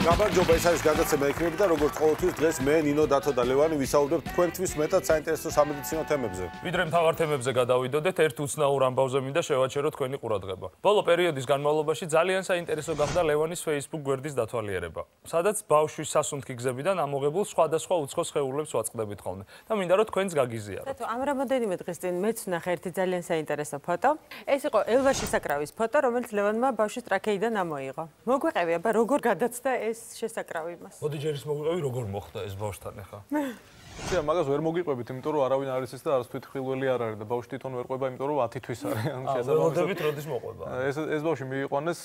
გამარჯობა, ეს არის გადაცემა ექიმები და როგორც ყოველთვის დღეს მე ნინო დათო და ლევანი ვისაუბრებთ თქვენთვის მეტად საინტერესო სამედიცინო თემებზე. ვიდრე მთავარ თემებზე გადავიდოდეთ, ერთ უცნაურ ამბავზე მინდა შევაჩერო თქვენი ყურადღება. ბოლო პერიოდის განმავლობაში ძალიან საინტერესო გახდა ლევანის Facebook გვერდის დათვალიერება, სადაც ბავშვის სასუნთქი გზებიდან ამოღებულ სხვადასხვა უცხო სხეულებს ვაწყდებით ხოლმე და მინდა რომ თქვენს გაგიზიაროთ. ამ რამოდენიმე დღის წინ მეც ვნახე ერთი ძალიან საინტერესო ფოტო. ეს იყო ელვა შესაკრავის ფოტო, რომელიც ლევანმა ბავშვის ტრაქეიდან ამოიღო. მოგვეყევი, აბა როგორ გადაცდა ეს შესაკრავი მას? მოდი ჯერ ის მოგვიყევი, როგორ მოხდა ეს ბავშვთან ახლა. იცი, მაგას ვერ მოგიყვებით, იმიტომ რომ არავინ არ იცის და არც თვითმხილველი არ არის და ბავშვი თვითონ ვერ ყვება, იმიტომ რომ 10 თვის არის. შესაბამისად, როდის მოყვება? ეს ბავშვი მიიყვანეს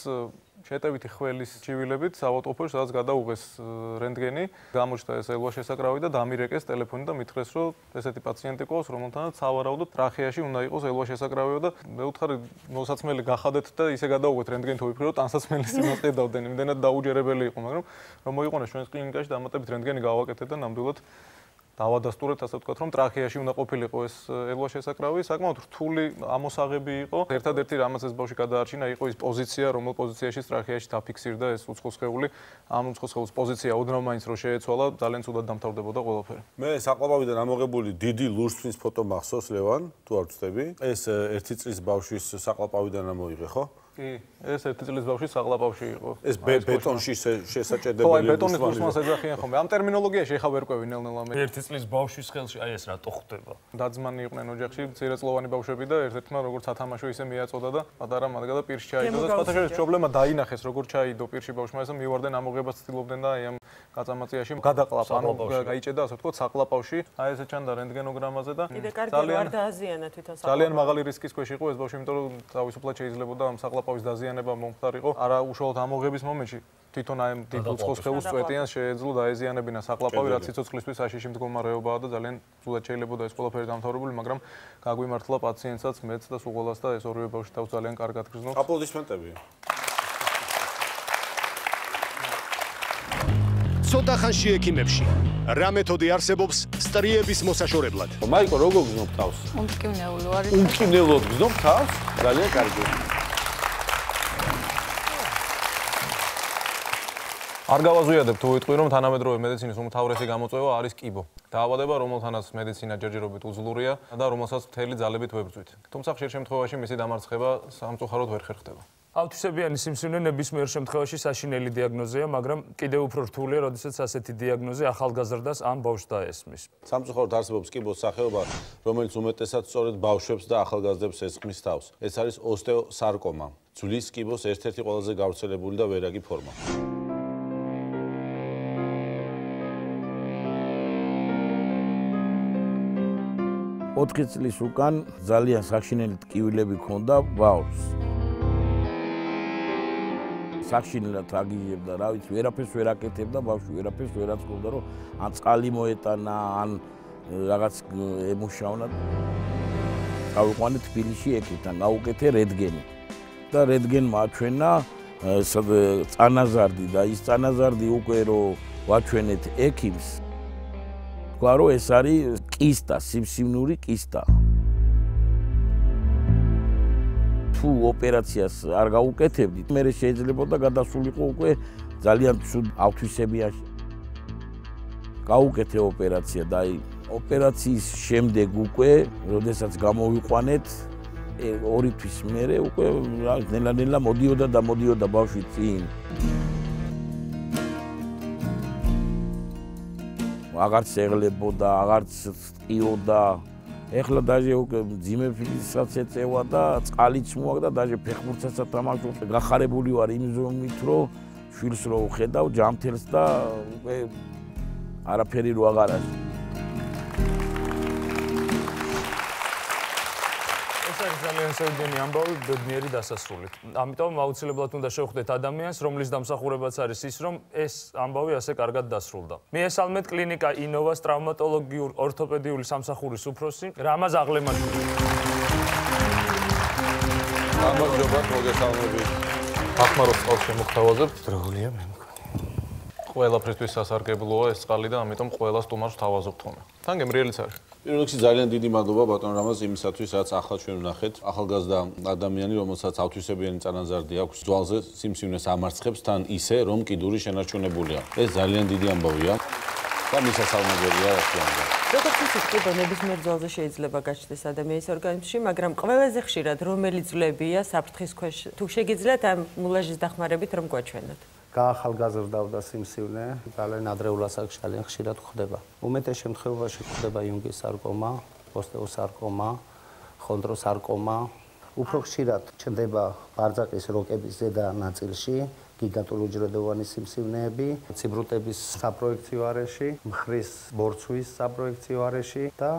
შეტევითი ხველის ჭივილებით საავადმყოფოში, სადაც გადაუღეს რენტგენი, გამოჩნდა ეს ელვა შესაკრავი და დამირეკეს ტელეფონი და მითხრეს, რომ ესეთი პაციენტი ყავს, რომელთანაც სავარაუდოდ ტრახეაში უნდა იყოს ელვა შესაკრავიო და მე ვუთხარი მოსაცმელი გახადეთ და ისე გადაუღეთ რენტგენი თუ ვიფიქრე, რომ ტანსაცმელის იმას ყიდავდნენ, იმდენად დაუჯერებელი იყო, მაგრამ რომ მოიყვანეს ჩვენს კლინიკაში დამატებით რენტგენი გავაკეთეთ და ნამდვილად დავადასტურეთ, ასე ვთქვათ, რომ ტრაქეაში უნდა ყოფილიყო ეს ელვა შესაკრავი, საკმაოდ რთული ამოსაღები იყო. ერთადერთი რამაც ეს ბავშვი გადაარჩინა, იყო ის პოზიცია, რომელ პოზიციაში ტრაქეაში დაფიქსირდა ეს უცხო სხეული. ამ უცხო სხეულის პოზიცია უდნავ მაინც რო შეეცვალა, ძალიან ცუდად დამთავრდებოდა ყველაფერი. მე საყლაპავიდან ამოღებული დიდი ლურსმის ფოტო მახსოვს ლევან, თუ არ ვწდები. ეს 1 წლის ბავშვის საყლაპავიდან ამოიღე, ხო? კი, ეს 1 წლის ბავშვი საყლაპავში იყო. ეს ბეტონში შესაჭედებელი. ხო, ბეტონის ლურსმას ეძახიან ხოლმე. ამ ტერმინოლოგიაში ეხა ვერ ყვევი ნელ-ნელა მე. 1 წლის ბავშვის ხელში, აი ეს რატო ხდება? დაძმანი იყვნენ ოჯახში, მცირეწლოვანი ბავშვები და ერთ-ერთმა როგორც ათამაშო ისე მიაწოდა და პატარა მადგა და პირში ჩაიდო და სხვათა პრობლემა დაინახეს, როგორ ჩაიდო პირში ბავშვმა, ესე მივარდნენ ამოღებას ცდილობდნენ და აი ამ გაწამაწიაში გადაყლაპა, ანუ გაიჭედა, ასე ვთქვათ, საყლაპავში. აი ესე ჩანდა რენტგენოგრამაზე და ძალიან მაღალი რისკის ქვეშ იყო ეს ბავშვი, იმიტომ რომ თავისუფლად შეიძლებოდა ამ საყლაპავის დაზიანება მომხდარიყო. არა უშუალოდ ამოღების მომენტში თვითონ აი ამ დიდ უცხო სხეულს წვეტიანს შეეძლო დაეზიანებინა საყლაპავი, რაც სიცოცხლისთვის საშიში მდგომარეობაა და ძალიან ცუდად შეიძლებოდა ეს ყველაფერი დამთავრებული, მაგრამ გაგვიმართლა პაციენტსაც, მეც და სულ ყველას და ეს ორივე ბავშვი თავს ძალიან კარგად გრძნობს. აპლოდისმენტები. ცოტა ხანში ექიმებში რა მეთოდი არსებობს სტრიების მოსაშორებლად? მაიკო, როგორ გზნობ თავს? უმკვნელო არის. უმკვნელოდ გზნობ თავს? ძალიან კარგი. არ გავაზვიადებ თუ ვიტყვი რომ თანამედროვე მედიცინის უმთავრესი გამოწვევა არის კიბო. დაავადება, რომელთანაც მედიცინა ჯერჯერობით უძლურია და რომელსაც მთელი ძალებით ვებრძვით. თუმცა ხშირ შემთხვევაში მისი დამარცხება სამწუხაროდ ვერ ხერხდება. ავტისებიანი სიმსივნე ნებისმიერ შემთხვევაში საშინელი დიაგნოზია, მაგრამ კიდევ უფრო რთულია, როდესაც ასეთი დიაგნოზი ახალგაზრდას ან ბავშვს დაესმის. სამწუხაროდ არსებობს კიბოს სახეობა, რომელიც უმეტესად სწორედ ბავშვებს და ახალგაზრდებს ესხმის თავს. ეს არის ოსტეოსარკომა, ძვლის კიბოს ერთ-ერთი ყველაზე გავრცელებული და ვერაგი ფორმა. ოთხი წლის უკან ძალიან სახშინელი ტკივილები ჰქონდა ბავშვს. სახშინელად აგიჟებდა, რა ვიცი, ვერაფერს ვერ აკეთებდა, ბავშვი ვერაფერს ვერ აწყობდა, რომ ან წყალი მოეტანა, ან რაღაც ემუშავნა. გავიყვანე თბილისში ექიმთან, გავუკეთე რენტგენი. და რენტგენმა აჩვენა წანაზარდი და ის წანაზარდი უკვე რომ ვაჩვენეთ ექიმს, თქვა რომ ეს არის კისტა, სიმსივნური კისტა. თუ ოპერაციას არ გაუკეთებდით, მე შეიძლებოდა გადასულიყო უკვე ძალიან ცუდ ავთვისებიაში. გაუკეთე ოპერაცია და აი ოპერაციის შემდეგ უკვე, როდესაც გამოვიყვანეთ 2 თვის მერე უკვე ნელა-ნელა მოდიოდა ბავშვი წინ. აღარც ეღლებოდა, აღარც ტყიოდა. ეხლა დაჟე უკვე ძიმებსაც ეწევა და წყალიც მოაქვს და დაჟე ფეხბურთსაც ათამაშობს. გახარებული ვარ იმ ზომით, რომ შვილს რო ვხედავ ჯამთელს და უკვე არაფერი რო აღარ არის. ძალიან საიდუმლო ამბავი ბედნიერი დასასრულით. ამიტომ აუცილებლად უნდა შევხვდეთ ადამიანს, რომლის დამსახურებაც არის ის, რომ ეს ამბავი ასე კარგად დასრულდა. მიესალმეთ კლინიკა ინოვას ტრავმატოლოგიურ ორთოპედიული სამსახურის უფროსი რამაზ აღლემაშვილი. გამარჯობა, მოგესალმებით. ახმაროს წყალს შემოგთავაზებთ. დროულია მე მგონი. ყველაფრისთვის სასარგებლოა ეს წყალი და ამიტომ ყველა სტუმარს თავაზობთ ხოლმე. თან გემრიელიც არის. პირველ რიგში ძალიან დიდი მადლობა ბატონ რამაზ იმისათვის, რაც ახლა ჩვენ ვნახეთ. ახალგაზრდა ადამიანი, რომელსაც ავთვისებიანი წანაზარდი აქვს, ძვალზე სიმსივნეს ამარცხებს თან ისე, რომ კიდური შენარჩუნებულია. ეს ძალიან დიდი ამბავია და მისასალმებელია, რა თქმა უნდა. როგორც ისიც კი ნებისმიერ ძვალზე შეიძლება გაჩნდეს ადამიანის ორგანიზმში, მაგრამ ყველაზე ხშირად რომელი ძვლებია საფრთხის ქვეშ, თუ შეგიძლიათ ამ მულაჟის დახმარებით რომ გვაჩვენოთ. გაახალგაზრდავდა სიმსივნე, ძალიან ადრეულ ასაკში ძალიან ხშირად ხდება. უმეტეს შემთხვევაში ხდება იუნგის სარკომა, ოსტეოსარკომა, ხონდროსარკომა. უფრო ხშირად ჩნდება ბარძაყის როკების ზედა ნაწილში, გიგანტური უჯრედოვანი სიმსივნეები, ციბრუტების საპროექციო არეში, მხრის ბორცვის საპროექციო არეში და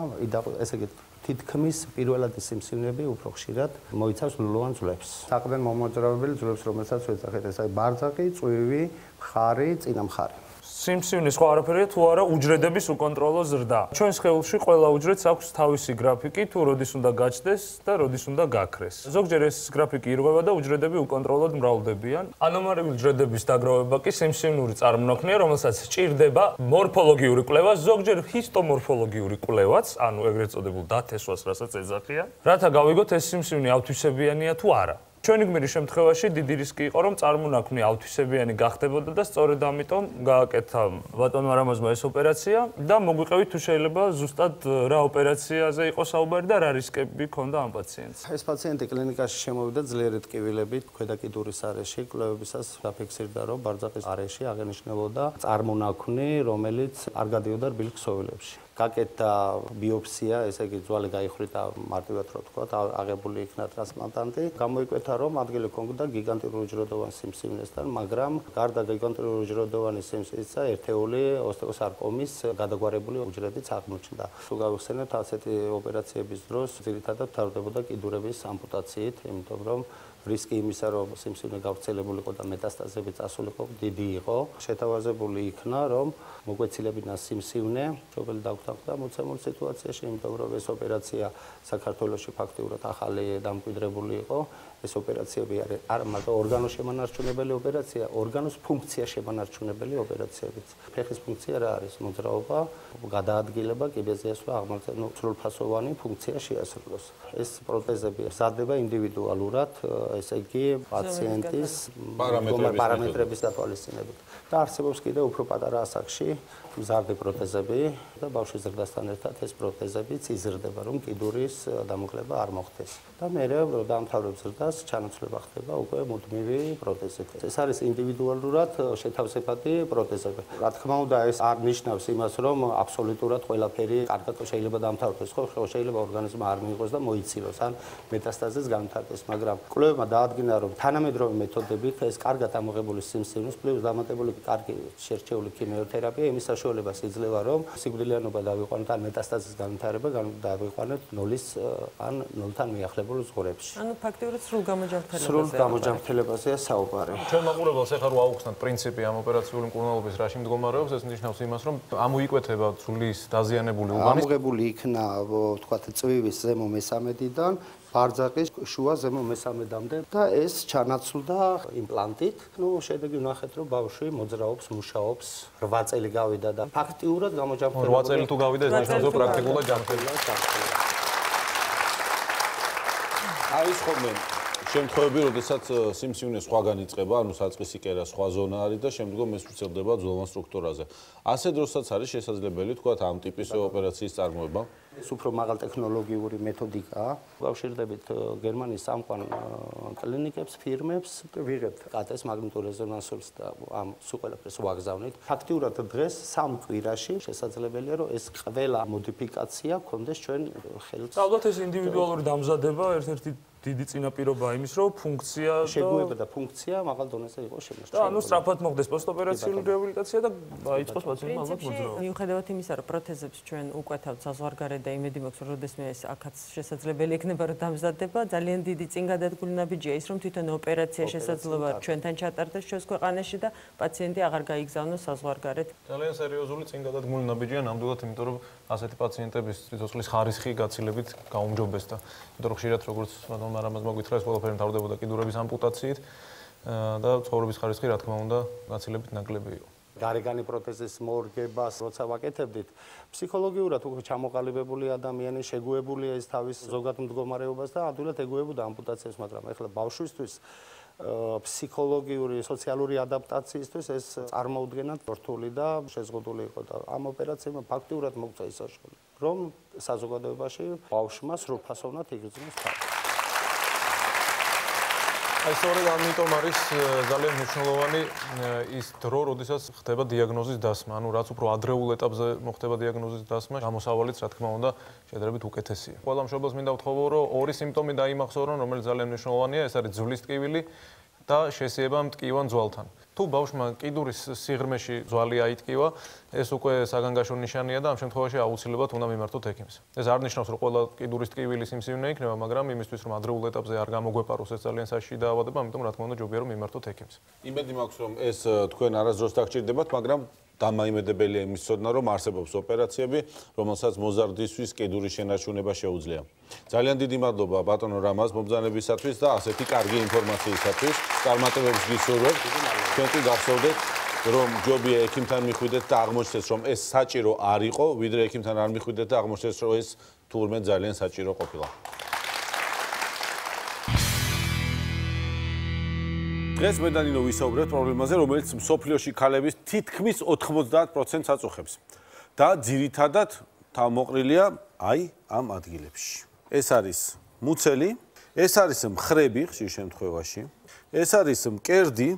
ესე იგი თითქმის პირველადი სიმსივნეები უფრო ხშირად მოიცავს ლულოვან ძვლებს. საყრდენ მომოძრავებელი ძვლებს, რომელსაც ვეძახეთ, ეს არის ბარძაყი, წვივი, მხარი, წინა მხარი. სიმსივნის სხვა არაფერია თუ არა უჯრედების უკონტროლო ზრდა. ჩვენს სხეულში ყველა უჯრედს აქვს თავისი გრაფიკი, თუ როდის უნდა გაჩნდეს და როდის უნდა გაქრეს. ზოგჯერ ეს გრაფიკი ირღვევა და უჯრედები უკონტროლოდ მრავლდებიან. ანომალიური უჯრედების დაგროვება კი სიმსივნური წარმონაქმნია, რომელსაც სჭირდება მორფოლოგიური კვლევა, ზოგჯერ ჰისტომორფოლოგიური კვლევაც, ანუ ეგრეთ წოდებულ დათესვას, რასაც ეძახიან, რათა გავიგოთ ეს სიმსივნე ავთვისებიანია თუ არა. ჩვენი გმირის შემთხვევაში დიდი რისკი იყო, რომ წარმონაქმნი ავთვისებიანი გახდებოდა და სწორედ ამიტომ გააკეთა ბატონმა რამაზმა ეს ოპერაცია და მოგვიყევით თუ შეიძლება ზუსტად რა ოპერაციაზე იყო საუბარი და რა რისკები ჰქონდა ამ პაციენტს. ეს პაციენტი კლინიკაში შემოვიდა ძლიერი ტკივილებით, ქვედა კიდურის არეში, კვლევებისას დაფიქსირდა, რომ ბარძაყის არეში აღენიშნებოდა წარმონაქმნი, რომელიც არ გადიოდა რბილ ქსოვილებში. გაკეთდა ბიოპსია, ესე იგი ძვალი გაიხრიტა მარტივად რო თქვა, აღებული იქნა ტრანსპლანტანტი. გამოიკვეთა, რომ ადგილი ჰქონდა გიგანტური უჯრედოვანი სიმსივნესთან, მაგრამ გარდა გიგანტური უჯრედოვანი სიმსივნისა, ერთეული ოსტეოსარკომის გადაგვარებული უჯრედიც აღმოჩნდა. თუ გავიხსენებთ, ასეთი ოპერაციების დროს ძირითადად თავდებოდა კიდურების ამპუტაციით, იმიტომ რომ რისკი იმისა, რომ სიმსივნე გავრცელებული იყო და მეტასტაზები წასულიყო, დიდი იყო. შეთავაზებული იქნა, რომ მოგვეცილებინა სიმსივნე, მშობელი დაგვთანხმდა მოცემულ სიტუაციაში, იმიტომ რომ ეს ოპერაცია საქართველოში ფაქტიურად ახალი დამკვიდრებული იყო. ეს ოპერაციები არ მარტო ორგანოშემანარჩუნებელი ოპერაცია, ორგანოს ფუნქცია შემანარჩუნებელი ოპერაციებიც. ფეხის ფუნქცია რა არის? მოძრაობა, გადაადგილება, კიბეზე ასვლა, აღმართება, სრულფასოვანი ფუნქცია შეასრულოს. ეს პროტეზები მზადდება ინდივიდუალურად, ესე იგი პაციენტის პარამეტრების დათვალისწინებით. და არსებობს კიდევ უფრო პატარა ასაკში მზარდი პროტეზები და ბავშვის ზრდასთან ერთად ეს პროტეზებიც იზრდება, რომ კიდურის დამოკლება არ მოხდეს. და მერე რომ დაამთავრებს ზრდას, ჩანაცვლება ხდება უკვე მუდმივი პროტეზით. ეს არის ინდივიდუალურად შეთავსებადი პროტეზები. რა თქმა უნდა, ეს არ ნიშნავს იმას, რომ აბსოლუტურად ყველაფერი კარგად შეიძლება დაამთავრდეს, ხო, შეიძლება ორგანიზმმა არ მიიღოს და მოიცილოს, ან მეტასტაზეს განვითარდეს, მაგრამ კვლევებმა დაადგინა, რომ თანამედროვე მეთოდებით ეს კარგად ამოღებული სიმსივნის პლუს დამატებული კარგი შერჩეული ქიმიოთერაპია იმის საშუალებას იძლევა, რომ სიკვდილიანობა დავიყვანოთ ან მეტასტაზის განვითარება დავიყვანოთ 0-ის ან 0-თან მიახლებულ ზღურებში. ანუ ფაქტიურად სრულ გამოჯანმრთელებაზე. სრულ გამოჯანმრთელებაზეა საუბარი. ჩვენ მაყურებელს ეხლა რო აუხსნათ პრინციპი ამ ოპერაციული მკურნალობის რაში მდგომარეობს, ეს ნიშნავს იმას, რომ ამოიკვეთება ძვლის დაზიანებული ურბანის ამოღებული იქნა, ვთქვათ, წვივის ზემო მესამედიდან ბარძაყის შუა ზემო მესამედამდე და ეს ჩანაცვლდა იმპლანტით. ნუ შედეგი ვნახეთ, რომ ბავშვი მოძრაობს, მუშაობს, 8 წელი გავიდა და ფაქტიურად გამოჯანმრთელებული. 8 წელი თუ გავიდა, ეს ნიშნავს, რომ პრაქტიკულად ჯანმრთელია. არის ხოლმე შემთხვევები, როდესაც სიმსივნე სხვაგან იწყება, ანუ საწყისი კერა სხვა ზონა არის და შემდგომ ეს ვრცელდება ძვლოვან სტრუქტურაზე. ასე დროსაც არის შესაძლებელი, თქვათ, ამ ტიპის ოპერაციის წარმოება. ეს უფრო მაღალტექნოლოგიური მეთოდიკაა. ვავშირდებით გერმანიის სამყარო კლინიკებს, ფირმებს, ვიღებთ კატეს მაგნიტურ რეზონანსულს და ამ სულ ყველაფერს ვაგზავნით. ფაქტიურად დღეს 3 კვირაში შესაძლებელია, რომ ეს ყველა მოდიფიკაცია გქონდეს ჩვენ ხელთ. ალბათ ეს ინდივიდუალური დამზადება ერთ-ერთი დიდი წინაპირობაა იმის, რომ ფუნქცია და შეგუება და ფუნქცია მაღალ დონეზე იყოს შემოსწორებული. და ანუ სწრაფად მოხდეს პოსტოპერაციული რეაბილიტაცია და დაიწყოს პაციენტმა ალბათ მოძრაობა. მიუხედავად იმისა, რომ პროთეზებს ჩვენ უკვეთავთ საზღვარგარეთ და იმედი მაქვს, რომ როდესმე ეს აქაც შესაძლებელი იქნება, რომ დამზადდება, ძალიან დიდი წინგადადგმული ნაბიჯია ის, რომ თვითონ ოპერაცია შესაძლოა ჩვენთან ჩატარდეს ჩვენს ქვეყანაში და პაციენტი აღარ გაიგზავნოს საზღვარგარეთ. ძალიან სერიოზული წინგადადგმული ნაბიჯია ნამდვილად, იმიტომ რომ ასეთი პაციენტების სიცოცხლის ხარისხი გაცილებით გაუმჯობესდა. იმიტომ რომ ხშირად როგორც მარამას მოგვითხრა ეს ყველაფერი მთავრდებოდა კიდურების ამპუტაციით და ცხოვრების ხარისხი რა თქმა უნდა გაცილებით ნაკლები იყო. გარეგანი პროთეზის მორგებას როცა ვაკეთებდით, ფსიქოლოგიურად უკვე ჩამოყალიბებული ადამიანი შეგუებულია ის თავის ზოგად მდგომარეობას და ადვილად ეგუებოდა ამპუტაციას, მაგრამ ეხლა ბავშვისთვის ფსიქოლოგიური, სოციალური ადაპტაციისთვის ეს წარმოუდგენად რთული და შეზღუდული იყო და ამ ოპერაციამ ფაქტიურად მოგწა ის საშუალება, რომ საზოგადოებაში ბავშვმა სრულფასოვნად იგრძნოს თავი. აი სწორედ ამიტომ არის ძალიან მნიშვნელოვანი ის დრო, როდესაც ხდება დიაგნოზის დასმა. ანუ რაც უფრო ადრეულ ეტაპზე მოხდება დიაგნოზის დასმა, გამოსავალიც რა თქმა უნდა შედარებით უკეთესია. ყველა მშობელს მინდა ვთხოვო, რომ ორი სიმპტომი დაიმახსოვრონ, რომელიც ძალიან მნიშვნელოვანია, ეს არის ძვლის ტკივილი და შესიება მტკივან ძვალთან. თუ ბავშვმა კიდურის სიღრმეში ძვალი აიტკივა, ეს უკვე საგანგაშო ნიშანია და ამ შემთხვევაში აუცილებლად უნდა მიმართოთ ექიმს. ეს არ ნიშნავს, რომ ყველა კიდურის ტკივილი სიმსივნე იქნება, მაგრამ იმისთვის, რომ ადრეულ ეტაპზე არ გამოგვეპაროს ეს ძალიან საშიში დაავადება, ამიტომ რა თქმა უნდა ჯობია რომ მიმართოთ ექიმს. იმედი მაქვს, რომ ეს თქვენ არასდროს დაგჭირდებათ, მაგრამ დამაიმედებელია იმის ცოდნა, რომ არსებობს ოპერაციები, რომელსაც მოზარდისთვის კიდურის შენარჩუნება შეუძლია. ძალიან დიდი მადლობა ბატონო რამაზ მომბრძანებისათვის და ასეთი კარგი ინფორმაციისათვის. წარმატებებს გისურვებთ. თქვენ კი გახსოვდეთ, რომ ჯობია ექიმთან მიხვიდეთ და აღმოჩნდეს, რომ ეს საჭირო არ იყო, ვიდრე ექიმთან არ მიხვიდეთ და აღმოჩნდეს, რომ ეს თურმე ძალიან საჭირო ყოფილა. დღეს მე და ნინო ვისაუბრებთ პრობლემაზე, რომელიც მსოფლიოში ქალების თითქმის 90%-ს აწუხებს და ძირითადად თავმოყრილია აი ამ ადგილებში. ეს არის მუცელი, ეს არის მხრები ხშირ შემთხვევაში, ეს არის მკერდი,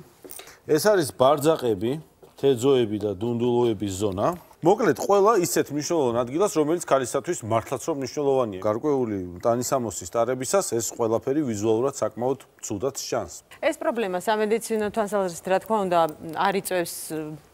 ეს არის ბარძაყები, თეძოები და დუნდულოების ზონა. მოკლედ, ყველა ისეთ მნიშვნელოვან ადგილას, რომელიც ქალისათვის მართლაც რომ მნიშვნელოვანია. გარკვეული ტანისამოსის ტარებისას ეს ყველაფერი ვიზუალურად საკმაოდ ცუდად ჩანს. ეს პრობლემა სამედიცინო თვალსაზრისით რა თქმა უნდა არ იწვევს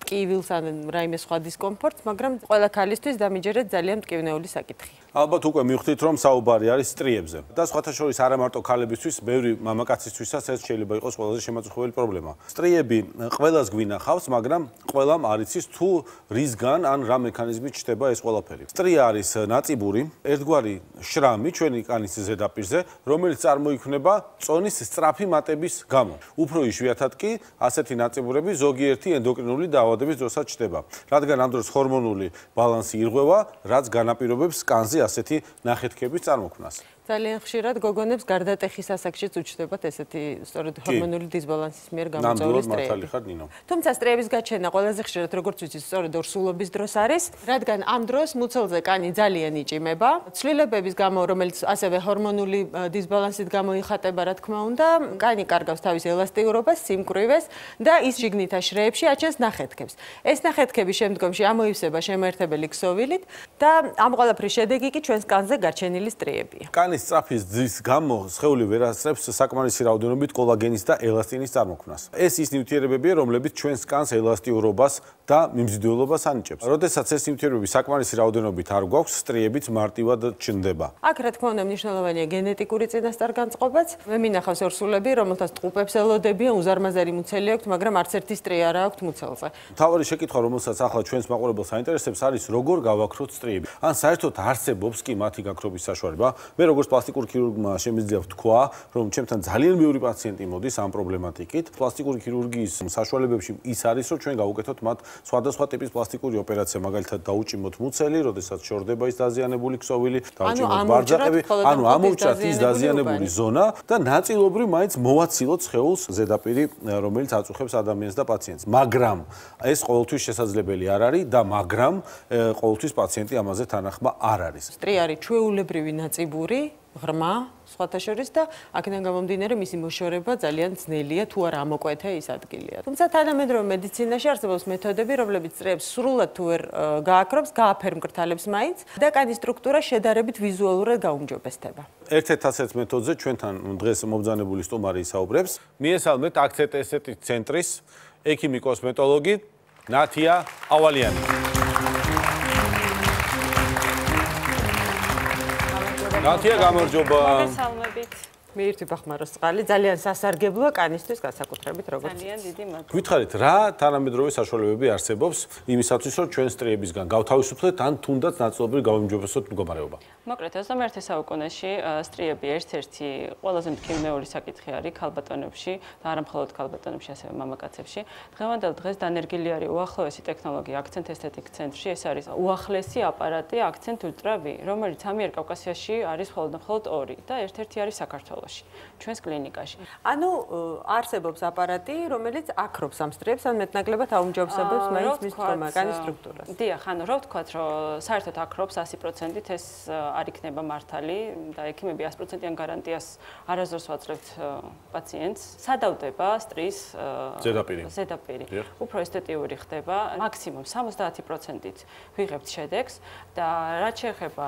ტკივილს ან რაიმე სხვა დისკომფორტს, მაგრამ ყველა ქალისთვის დამიჯერეთ ძალიან მტკივნეული საკითხია. ალბათ უკვე მივხვდით, რომ საუბარი არის სტრიებზე. და სხვათა შორის არა მარტო ქალებისთვის, ბევრი მამაკაცისთვისაც ეს შეიძლება იყოს ყველაზე შემაწუხებელი პრობლემა. სტრიები ყველას გვინახავს, მაგრამ ყველამ არ იცის თუ რისგან ან რა მექანიზმით ჩდება ეს ყველაფერი. სტრია არის ნაწიბური, ერთგვარი შრამი ჩვენი კანის ზედაპირზე, რომელიც წარმოიქმნება წონის სწრაფი მატების გამო. უფრო იშვიათად კი ასეთი ნაწიბურები ზოგიერთი ენდოკრინული დაავადების დროსაც ჩდება, რადგან ამ დროს ჰორმონული ბალანსი ირღვევა, რაც განაპირობებს კანზე ასეთი ნახეთქების წარმოქმნას. ძალიან ხშირად გოგონებს გარდატეხის ასაკშიც უჩნდებათ ესეთი სწორედ ჰორმონული დისბალანსის მიერ გამოწვეული სტრიები. თუმცა სტრიების გაჩენა ყველაზე ხშირად როგორც ვიცით სწორედ ორსულობის დროს არის, რადგან ამ დროს მუცელზე კანი ძალიან იჭიმება, ცვლილებების გამო, რომელიც ასევე ჰორმონული დისბალანსით გამოიხატება, რა თქმა უნდა, კანი კარგავს თავის ელასტიურობას, სიმკვრივეს და ის შიგნით აშრეებში აჩენს ნახეთქებს. ეს ნახეთქები შემდგომში ამოივსება შემაერთებელი ქსოვილით და ამ ყველაფრის შედეგი კი ჩვენს კანზე გაჩენილი სტრიებია. კანის სწრაფის ძის გამო სხეული ვერ ასწრებს საკმარისი რაოდენობით კოლაგენის და ელასტინის წარმოქმნას. ეს ის ნივთიერებებია, რომლებიც ჩვენს კანს ელასტიურობას და მიმზიდველობას ანიჭებს. როდესაც ეს ნივთიერებები საკმარისი რაოდენობით არ გვაქვს, სტრიებიც მარტივად ჩნდება. აქ რა თქმა უნდა მნიშვნელოვანია გენეტიკური წინასწარ-განწყობაც. მე მინახავს ორსულები, რომელთაც ტყუპებს ელოდებიან, უზარმაზარი მუცელი აქვთ, მაგრამ არც ერთი სტრია არ აქვთ მუცელზე. მთავარი შეკითხვა, რომელსაც ახლა ჩვენს მაყურებელს აინტერესებს, არის როგორ გავაქროთ სტრიები. ან საერთოდ არსებობს კი მათი გაქრობის საშუალება? მე როგორც პლასტიკურ ქირურგმა შემიძლია ვთქვა, რომ ჩემთან ძალიან ბევრი პაციენტი მოდის ამ პრობლემატიკით. პლასტიკური ქირურგიის საშუალებებში ის არის, რომ ჩვენ გავუკეთოთ მათ სხვადასხვა ტიპის პლასტიკური ოპერაცია, მაგალითად დაუჭიმოთ მუცელი, როდესაც შორდება ის დაზიანებული ქსოვილი, დაუჭიმოთ ბარძაყები, ანუ ამოვჭრათ ის დაზიანებული ზონა და ნაწილობრივ მაინც მოვაცილოთ სხეულს ზედაპირი, რომელიც აწუხებს ადამიანს და პაციენტს. მაგრამ ეს ყოველთვის შესაძლებელი არ არის და მაგრამ ყოველთვის პაციენტი ამაზე თანახმა არ არის. სტრია არის ჩვეულებრივი ნაწიბური, ღრმა, სხვათა შორის და აქედან გამომდინარე მისი მოშორება ძალიან ძნელია თუ არ ამოკვეთე ის ადგილია. თუმცა თანამედროვე მედიცინაში არსებობს მეთოდები, რომლებიც სტრიებს სრულად თუ ვერ გააქრობს, გააფერმკრთალებს მაინც და კანის სტრუქტურა შედარებით ვიზუალურად გაუმჯობესდება. ერთ-ერთ ასეთ მეთოდზე ჩვენთან დღეს მომბრძანებული სტუმარი ისაუბრებს. მიესალმეთ აქცენტ-ესთეტიკის ცენტრის ექიმი კოსმეტოლოგი ნათია ავალიანი. ნათია, გამარჯობა. მოგესალმებით. მიირთვი ბახმაროს წყალი, ძალიან სასარგებლოა კანისთვის განსაკუთრებით როგორც. ძალიან დიდი მადლობა. გითხარით, რა თანამედროვე საშუალებები არსებობს იმისათვის, რომ ჩვენ სტრიებისგან გავთავისუფლდეთ ან თუნდაც ნაწილობრივ გავიმჯობესოთ მდგომარეობა? მოკლედ 21 საუკუნეში სტრიები ერთ-ერთი ყველაზე მტკივნეული საკითხი არის ქალბატონებში და არა მხოლოდ ქალბატონებში, ასევე მამაკაცებში. დღევანდელ დღეს დანერგილი არის უახლოესი ტექნოლოგია აქცენტ ესთეტიკ ცენტრში, ეს არის უახლესი აპარატი აქცენტ ულტრა V, რომელიც ამიერკავკასიაში არის მხოლოდ 2 და ერთ-ერთი არის საქართველოში, ჩვენს კლინიკაში. ანუ არსებობს აპარატი, რომელიც აკრობს ამ სტრიებს, ან მეტნაკლებად აუმჯობესებს მაინც მის მდგომარეობის სტრუქტურას. დიახ, ანუ რა ვთქვათ, რომ საერთოდ აკრობს 100%-ით, ეს არ იქნება მართალი და ექიმები 100%-იან გარანტიას არასდროს ვაძლევთ პაციენტს. სადავდება სტრიის ზედაპირი. უფრო ესთეტიური ხდება, მაქსიმუმ 70%-ით ვიღებთ შედეგს და რაც შეეხება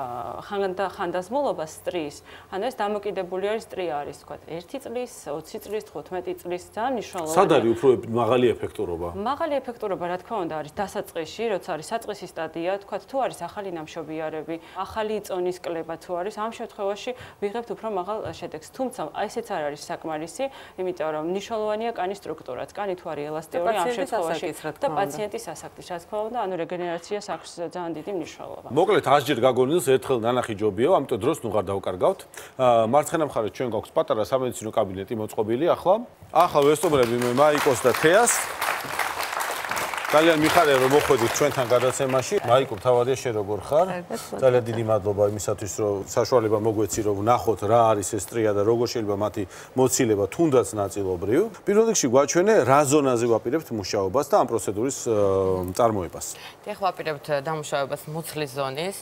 ხანდაზმულობას სტრიის, ანუ ეს დამოკიდებული არის სტრია არის, ვთქვათ, 1 წლის, 20 წლის, 15 წლის ძალიან მნიშვნელოვანი. სად არის უფრო მაღალი ეფექტურობა? მაღალი ეფექტურობა, რა თქმა უნდა, არის დასაწყისში, როცა არის საწყისი სტადია, თქვათ, თუ არის ახალი ნამშობიარები, ახალი წონის კლება თუ არის, ამ შემთხვევაში ვიღებთ უფრო მაღალ შედეგს. თუმცა ესეც არ არის საკმარისი, იმიტომ რომ მნიშვნელოვანია კანის სტრუქტურაც. კანი თუ არის ელასტიური ამ შემთხვევაში და პაციენტის ასაკის, რა თქმა უნდა, ანუ რეგენერაციას აქვს ძალიან დიდი მნიშვნელობა. მოკლედ 100 ჯერ გაგონილს ერთხელ ნანახი ჯობიაო, ამიტომ დროს ნუ ღარ დავკარგავთ. მარცხენა მხარეს ჩვენ გვაქვს პატარა სამედიცინო კაბინეტი მოწყობილი ახლა. ახლა ვესწრებები მე მაიკოს და თეას. ძალიან მიხარია რომ მოხვედით ჩვენთან გადაცემაში. მაიკო, თავადია შენ როგორ ხარ? ძალიან დიდი მადლობა იმისათვის რომ საშუალება მოგვეცი რომ ვნახოთ რა არის ეს სტრია და როგორ შეიძლება მათი მოცილება თუნდაც ნაწილობრივ. პირველ რიგში გვაჩვენე რა ზონაზე ვაპირებთ მუშაობას და ამ პროცედურის წარმოებას. დიახ, ვაპირებთ დამუშავებას მუცლის ზონის.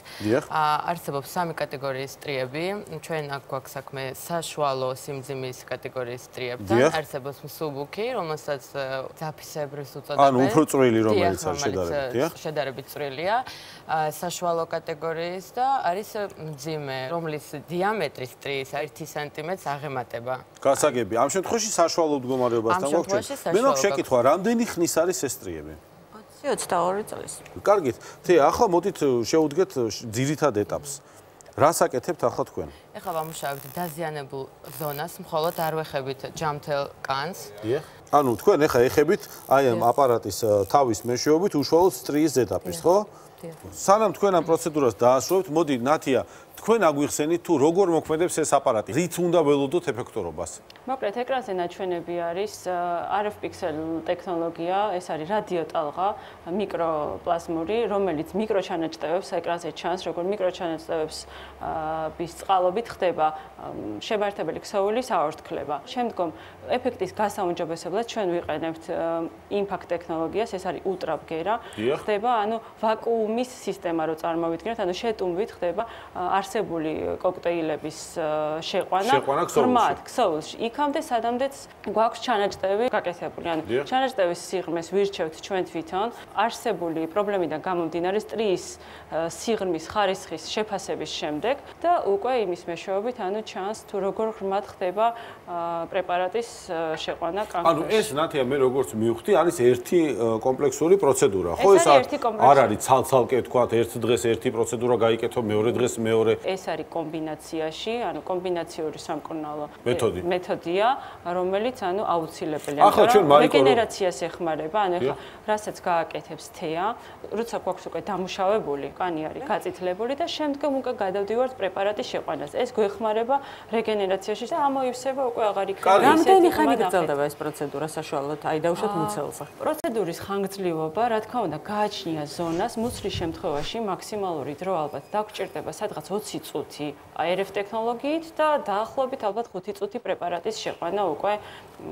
არსებობს 3 კატეგორიის სტრიები. ჩვენ აქ გვაქვს საქმე საშუალო სიმძიმის კატეგორიის სტრიებთან. არსებობს მსუბუქი, რომელსაც ძაფისებრს უწოდებენ. ანუ უფრო წვრილი რომელიც არის შედარებით, დიახ? შედარებით წვრილია. საშუალო კატეგორიის და არის მძიმე, რომლის დიამეტრი სტრიის 1 სანტიმეტრს აღემატება. გასაგები, ამ შემთხვევაში საშუალო მდგომარეობასთან გვაქვს. მე მაქვს შეკითხვა, რამდენი ხნის არის ეს სტრიები? 22 წლის. კარგით. თეა, ახლა მოდით შევუდგეთ ძირითად ეტაპს. რას აკეთებთ ახლა თქვენ? ეხლა ვამუშავებთ დაზიანებულ ზონას, მხოლოდ არ ვეხებით ჯამთელ კანს. დიახ. ანუ თქვენ ეხა ეხებით აი ამ აპარატის თავის მეშვეობით უშუალოდ სტრიის ზედაპირს, ხო? სანამ თქვენ ამ პროცედურას დაასრულებთ, მოდი ნათია, თქვენ აგვიხსენით თუ როგორ მოქმედებს ეს აპარატი, რით უნდა ველოდოთ ეფექტურობას? მოკლედ ეკრანზე ნაჩვენები არის RF pixel ტექნოლოგია, ეს არის რადიოტალღა, მიკროპლაზმური, რომელიც მიკროჩანაჭრევებს ეკრანზე ჩანს, როგორ მიკროჩანაჭრევებს ის წყალობით ხდება შემართებელი ქსოვილის აორთქლება. შემდგომ ეფექტის გასაუმჯობესებლად ჩვენ ვიყენებთ impact ტექნოლოგიას, ეს არის ультრავგერა, ხდება ანუ ვაკუუმის სისტემა რო წარმოვიდგინოთ, ანუ შეტუმვით ხდება არსებული კოქტეილების შეყვანა ღრმად ქსოვილში. იქამდე სადამდეც გვაქვს ჩანაჭრევი გაკეთებული. ანუ ჩანაჭრევის სიღრმეს ვირჩევთ ჩვენ თვითონ. არსებული პრობლემიდან გამომდინარე სტრიის სიღრმის ხარისხის შეფასების შემდეგ და უკვე იმის მეშვეობით, ანუ ჩანს თუ როგორ ღრმად ხდება პრეპარატის შეყვანა კანკერში. ანუ ეს ნათია მე როგორც მივხვდი, არის ერთი კომპლექსური პროცედურა, ხო? ეს არ არის ცალ-ცალკე თქვა, ერთ დღეს ერთი პროცედურა გაიკეთო, მეორე დღეს მეორე. ეს არის კომბინაციაში, ანუ კომბინაციური სამკურნალო მეთოდია, რომელიც ანუ აუცილებელია. ახლა ჩვენ მაიკო რეგენერაციას ეხმარება, ანუ ახლა რასაც გააკეთებს თეა, როცა გვაქვს უკვე დამუშავებული, კანი არის გაწითლებული და შემდგომ უკვე გადავდივართ პრეპარატის შეყვანას. ეს გვეხმარება რეგენერაციაში და ამოივსება უკვე აღარ იქნება. რამდენი ხანი გრძელდება ეს პროცედურა საშუალოდ? აი დავუშვათ მუცელზე. პროცედურის ხანგრძლივობა, რა თქმა უნდა, გააჩნია ზონას, მუცლის შემთხვევაში მაქსიმალური დრო ალბათ დაგჭირდება სადღაც 20 წუთი RF ტექნოლოგიით და დაახლოებით ალბათ 5 წუთი პრეპარატის შეყვანა უკვე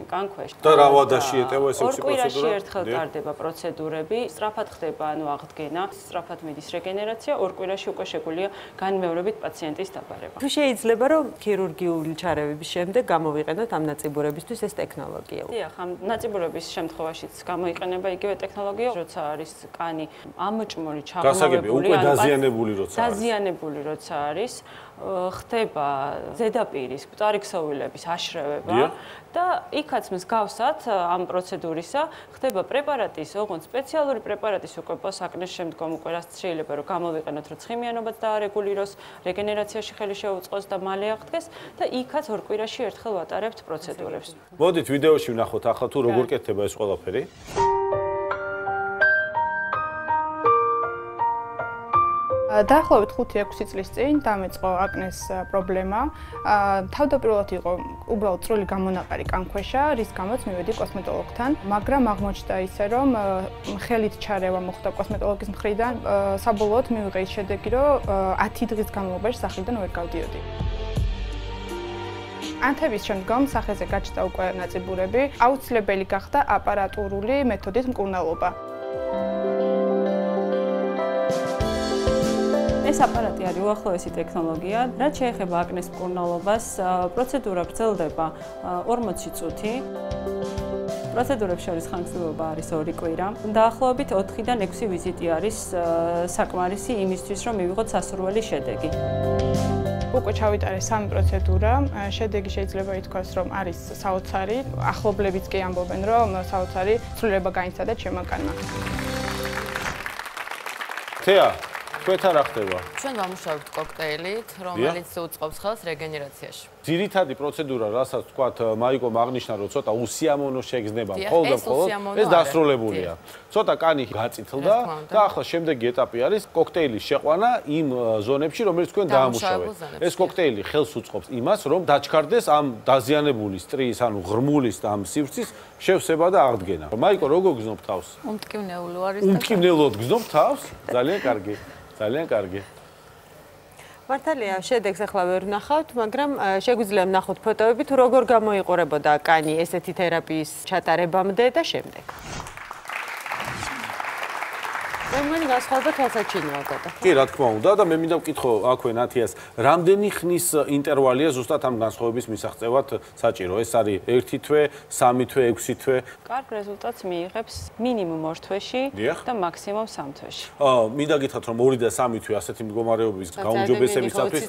კანქვეშ. და რა ვადაში ეტევა ეს პროცედურა? ორ კვირაში ერთხელ ტარდება პროცედურები, სწრაფად ხდება ანუ აღდგენა, სწრაფად მიდის რეგენერაცია, ორ კვირაში უკვე შეგვიძლია განმეორებით პაციენტის დაბარება. თუ შეიძლება რომ ქირურგიული ჩარევების შემდეგ გამოვიყენოთ ამ ნაწიბურებისთვის ეს ტექნოლოგია. დიახ, ამ ნაწიბურების შემთხვევაშიც გამოიყენება იგივე ტექნოლოგია, როცა არის კანი ამოჭმული, ჩაღრმავებული, უკვე დაზიანებული როცა არის. დაზიანებული როცა არის, ხდება ზედაპირის, მკვდარი ქსოვილების აშრევება და იქაც მსგავსად ამ პროცედურისა ხდება პრეპარატის, ოღონდ სპეციალური პრეპარატის უკვე პოსაკნის შემდგომ უკვე რაც შეიძლება რომ გამოვიყენოთ, რომ ცხიმიანობაც დაარეგულიროს, რეგენერაციაში ხელი შეუწყოს და მალე აღდგეს და იქაც ორ კვირაში ერთხელ ვატარებთ პროცედურებს. მოდით ვიდეოში ვნახოთ ახლა თუ როგორ კეთდება ეს ყველაფერი. დაახლოებით 5-6 წლის წინ დამეწყო აკნეს პრობლემა. თავდაპირველად იყო უბრალოდ წვრილი გამონაყარი კანქვეშა, რის გამოც მივედი კოსმეტოლოგთან, მაგრამ აღმოჩნდა ისე, რომ ხელით ჩარევა მოხდა კოსმეტოლოგის მხრიდან. საბოლოოდ მივიღე ის შედეგი, რომ 10 დღის განმავლობაში სახლიდან ვერ გავდიოდი. ანთების შემდგომ სახეზე გაჩნდა უკვე ნაწიბურები, აუცილებელი გახდა აპარატურული მეთოდით მკურნალობა. ეს აპარატი არის უახლოესი ტექნოლოგია. რაც შეეხება აკნეს მკურნალობას, პროცედურა გრძელდება 40 წუთი. პროცედურებს შორის ხანგრძლივობა არის 2 კვირა. დაახლოებით 4-დან 6 ვიზიტი არის საკმარისი იმისთვის, რომ მივიღოთ სასურველი შედეგი. უკვე ჩავიტარე 3 პროცედურა. შედეგი შეიძლება ითქვას, რომ არის საოცარი. ახლობლებიც კი ამბობენ, რომ საოცარი ცვლილება გაიცადა ჩემო კანმა. თეა, თქვენთან რა ხდება? ჩვენ ვამუშავებთ კოქტეილით, რომელიც უწყობს ხელს რეგენერაციაში. ძირითადი პროცედურა, რასაც თქვათ, მაიკომ აღნიშნა, რომ ცოტა უსიამოვნო შეგრძნება მხოლოდ ეს დასრულებულია. ცოტა კანი გაწითლდა და ახლა შემდეგი ეტაპი არის კოქტეილის შეყვანა იმ ზონებში, რომელიც თქვენ დაამუშავეთ. ეს კოქტეილი ხელს უწყობს იმას, რომ დაჩქარდეს ამ დაზიანებული სტრიის, ანუ ღრმულის და ამ სივრცის შევსება და აღდგენა. მაიკო, როგორ გზნობ თავს? უმტკივნეულო არის. უმტკივნეულოდ გზნობ თავს? ძალიან კარგი. ძალიან კარგი. მართალია, შედეგს ახლა ვერ ვნახავთ, მაგრამ შეგვიძლია ვნახოთ ფოტოები, თუ როგორ გამოიყურებოდა კანი ესეთი თერაპიის ჩატარებამდე და შემდეგ. მეგონი გასხვალდა თვალსაჩინოა გოდა. კი, რა თქმა უნდა და მე მინდა ვკითხო აქვე ნათიას, რამდენი ხნის ინტერვალია ზუსტად ამ განსხვავების მისაღწევად საჭირო? ეს არის 1 თვე, 3 თვე, 6 თვე? კარგ რეზულტატს მიიღებს მინიმუმ 2 თვეში და მაქსიმუმ 3 თვეში. მინდა გითხრათ, რომ 2 და 3 თვე ასეთი მდგომარეობის გაუმჯობესებისათვის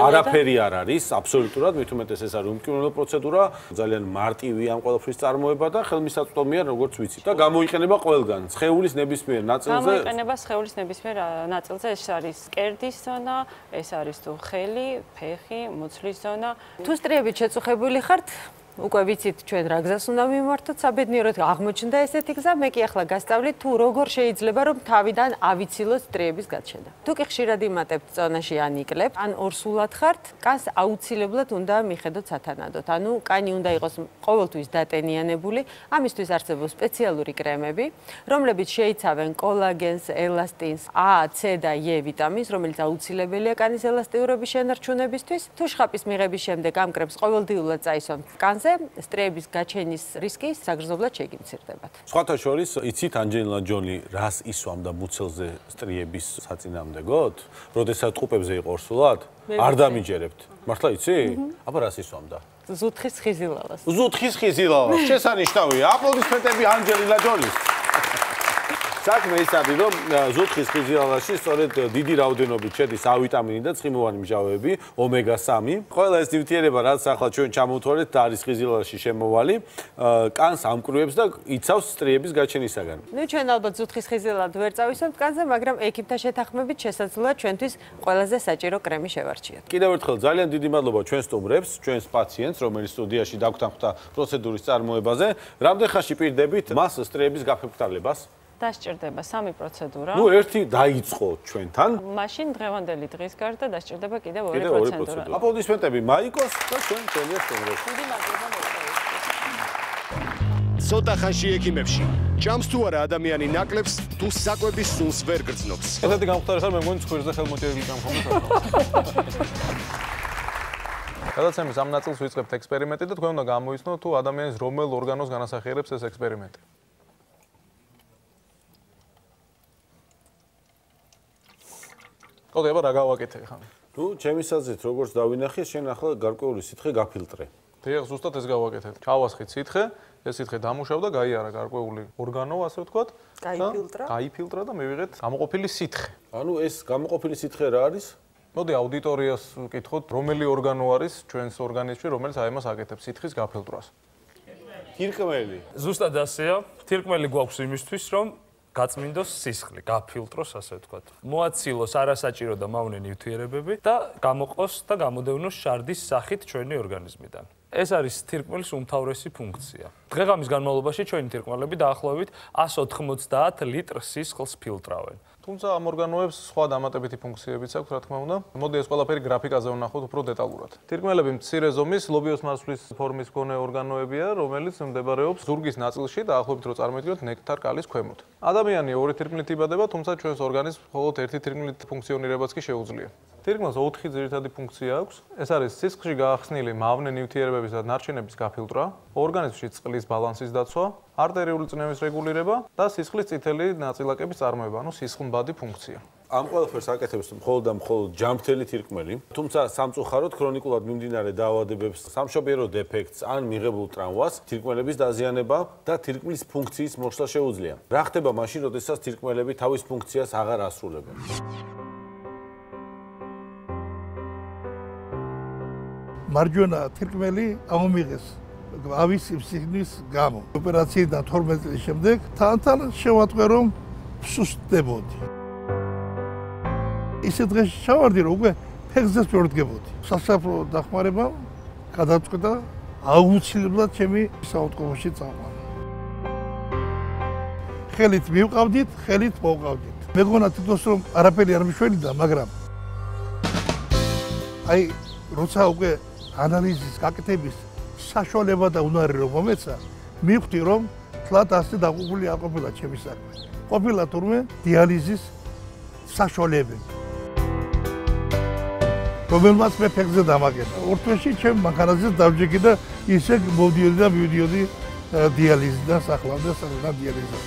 არაფერი არ არის, აბსოლუტურად, მით უმეტეს ეს არის უმკურნალო პროცედურა, ძალიან მარტივი ამ ყველაფრის წარმოება და ხელმისაწვდომია, როგორც ვიცით. და გამოიყენება ყველგან, სხეულის ნებისმიერ ნაწილზე. გამოიყენება სხეულის ნებისმიერ ნაწილზე, ეს არის კერდის ზონა, ეს არის თუ ხელი, ფეხი, მუცლის ზონა. თუ სტრიებით შეწუხებული ხართ, უკვე ვიცით ჩვენ რა გზას უნდა მიმართოთ, საბედნიეროდ აღმოჩნდა ესეთი გზა, მე კი ახლა გასწავლით თუ როგორ შეიძლება რომ თავიდან ავიცილოთ სტრიების გაჩენა. თუ კი ხშირად იმატებთ ზონაში ან იკლებთ, ან ორსულად ხართ, კანს აუცილებლად უნდა მიხედოთ სათანადოდ. ანუ კანი უნდა იყოს ყოველთვის დატენიანებული, ამისთვის არსებობს სპეციალური კრემები, რომლებიც შეიცავენ კოლაგენს, ელასტინს, A, C და E ვიტამინს, რომელიც აუცილებელია კანის ელასტიურობის შენარჩუნებისთვის. თუ შხაპის მიღების შემდეგ ამ კრემს ყოველდღიურად წაისვამთ კანს სტრიების გაჩენის რისკი საგრძნობლად შეგიმცირდებათ. სხვათა შორის, იცით ანჯელინა ჯოლი რას ისვამდა მუცელზე სტრიების საწინააღმდეგოდ? როდესაც ტყუპებზე იყო ორსულად? არ დამიჯერებთ. მართლა იცი? აბა რას ისვამდა? ზუთხის ხიზილავას. ზუთხის ხიზილავას. შესანიშნავია. აპლოდისმენტები ანჯელინა ჯოლის. საქმე ის არის, რომ ზუთხის ხიზილავაში სწორედ დიდი რაოდენობით შედის A ვიტამინი და ცხიმოვანი მჟავეები, ომეგა-3. ყველა ეს ნივთიერება, რაც ახლა ჩვენ ჩამოვთვალეთ და არის ხიზილავაში შემოვალი, კანს ამკვრევებს და იცავს სტრიების გაჩენისაგან. ნუ ჩვენ ალბათ ზუთხის ხიზილავად ვერ წავისვამთ კანზე, მაგრამ ეკიპთან შეთანხმებით შესაძლოა ჩვენთვის ყველაზე საჭირო კრემი შევარჩიოთ. კიდევ ერთხელ ძალიან დიდი მადლობა ჩვენ სტუმრებს, ჩვენს პაციენტს, რომელიც სტუდიაში დაგვთანხმდა პროცედურის წარმოებაზე. რამდენ ხანში პირდებით მას სტრიების გაფექტალებას? დასჭირდება 3 პროცედურა. ნუ ერთი დაიწყო ჩვენთან. მაშინ დღევანდელი დღის გარდა დასჭირდება კიდევ 2 პროცედურა. აპლოდისმენტები მაიკოს და ჩვენ ჩვენია სტუმრებს. დიდი მადლობა მოწვევისთვის. ცოტა ხანში ექიმებში ჭამს თუ არა ადამიანი ნაკლებს თუ საკვების სულს ვერ გრძნობს. ესეთი გამختار ხარ მე მგონი ცხვირზე ხელმოჭერილი გამხომი. გადაცემის ამ ნაწილს ვიწყებთ ექსპერიმენტი და თქვენ უნდა გამოიცნოთ თუ ადამიანის რომელ ორგანოს განასახიერებს ეს ექსპერიმენტი. კოდე, აბა რა გავაკეთე ხან? ნუ, ჩემი საზრით, როგორც დავინახე, შენ ახლა გარკვეული სითხე გაფილტრე. დიახ, ზუსტად ეს გავაკეთეთ. ჩავასხით სითხე, ეს სითხე დამუშავდა, გაიარა გარკვეული ორგანო, ასე ვთქვათ. გაიფილტრა და მივიღეთ გამოყოფილი სითხე. ანუ ეს გამოყოფილი სითხე რა არის? მოდი აუდიტორიას ვკითხოთ, რომელი ორგანო არის ჩვენს ორგანიზმში, რომელიც აი მას აკეთებს სითხის გაფილტრას. თირკმელი. ზუსტად ასეა. თირკმელი გვაქვს იმისთვის, რომ გაწმინდოს სისხლი, გაფილტროს, ასე ვთქვათ. მოაცილოს არასაჭირო და მავნე ნივთიერებები და გამოყოს და გამოდევნოს შარდის სახით ჩვენი ორგანიზმიდან. ეს არის თირკმელის უმთავრესი ფუნქცია. დღე-ღამის განმავლობაში ჩვენი თირკმელები დაახლოებით 190 ლიტრ სისხლს ფილტრავენ. თუმცა ამ ორგანოებს სხვა დამატებითი ფუნქციებიც აქვს, რა თქმა უნდა. მოდი ეს ყველაფერი გრაფიკაზე ვნახოთ უფრო დეტალურად. თირკმელები მცირე ზომის ლობიოს მასვლის ფორმის მქონე ორგანოებია, რომელიც მდებარეობს ზურგის ნაწილში და ახლობით რო წარმოიდგინოთ ნექტარ კალის ქვემოთ. ადამიანი ორი თირკმლით იბადება, თუმცა ჩვენს ორგანიზმს მხოლოდ ერთი თირკმლით ფუნქციონირებაც კი შეუძლია. თირკმელს 4 ძირითადი ფუნქცია აქვს. ეს არის სისხლში გაახსნილი მავნე ნივთიერებების და ნარჩენების გაფილტრა, ორგანიზმში წყლის ბალანსის დაცვა, არტერიული წნევის რეგულირება და სისხლის წითელი ნაწილაკების წარმოება, ანუ სისხლმბადი ფუნქცია. ამ ყველაფერს აკეთებს მხოლოდ და მხოლოდ ჯანმრთელი თირკმელი, თუმცა სამწუხაროდ ქრონიკულად მიმდინარე დაავადებებს, სამშობიარო დეფექტს ან მიღებულ ტრავმას თირკმელების დაზიანება და თირკმლის ფუნქციის მოშლა შეუძლია. რა ხდება მაშინ, როდესაც თირკმელები თავის ფუნქციას აღარ ასრულებენ? მარჯვენა თირკმელი ამომიღეს ავის სიგნის გამო. ოპერაციიდან 12 წლის შემდეგ თან შევატყვე რომ სუსტდებოდი. ისე დღეს შევარდი რომ უკვე ფეხზეც ვერ ვდგებოდი. სასაფლაო დახმარება გადაწყვეტა აუცილებლად ჩემი საავადმყოფოში წავყვანა. ხელით მივყავდით, ხელით მოვყავდით. მეგონა თვითონ რომ არაფერი არ მიშველიდა, მაგრამ აი როცა უკვე ანალიზის გაკეთების საშუალება და უნარი რომ მომეცა, მივხვდი რომ თლად ასე დაყუყული არ ყოფილა ჩემი საქმე. ყოფილა თურმე დიალიზის საშუალებები. რომელმაც მე ფეხზე დამაგედა. ორთვეში ჩემ მანქანაზე დავჯექი და ისე მოვდიოდი და მივიდიოდი დიალიზიდან სახლამდე დიალიზზე.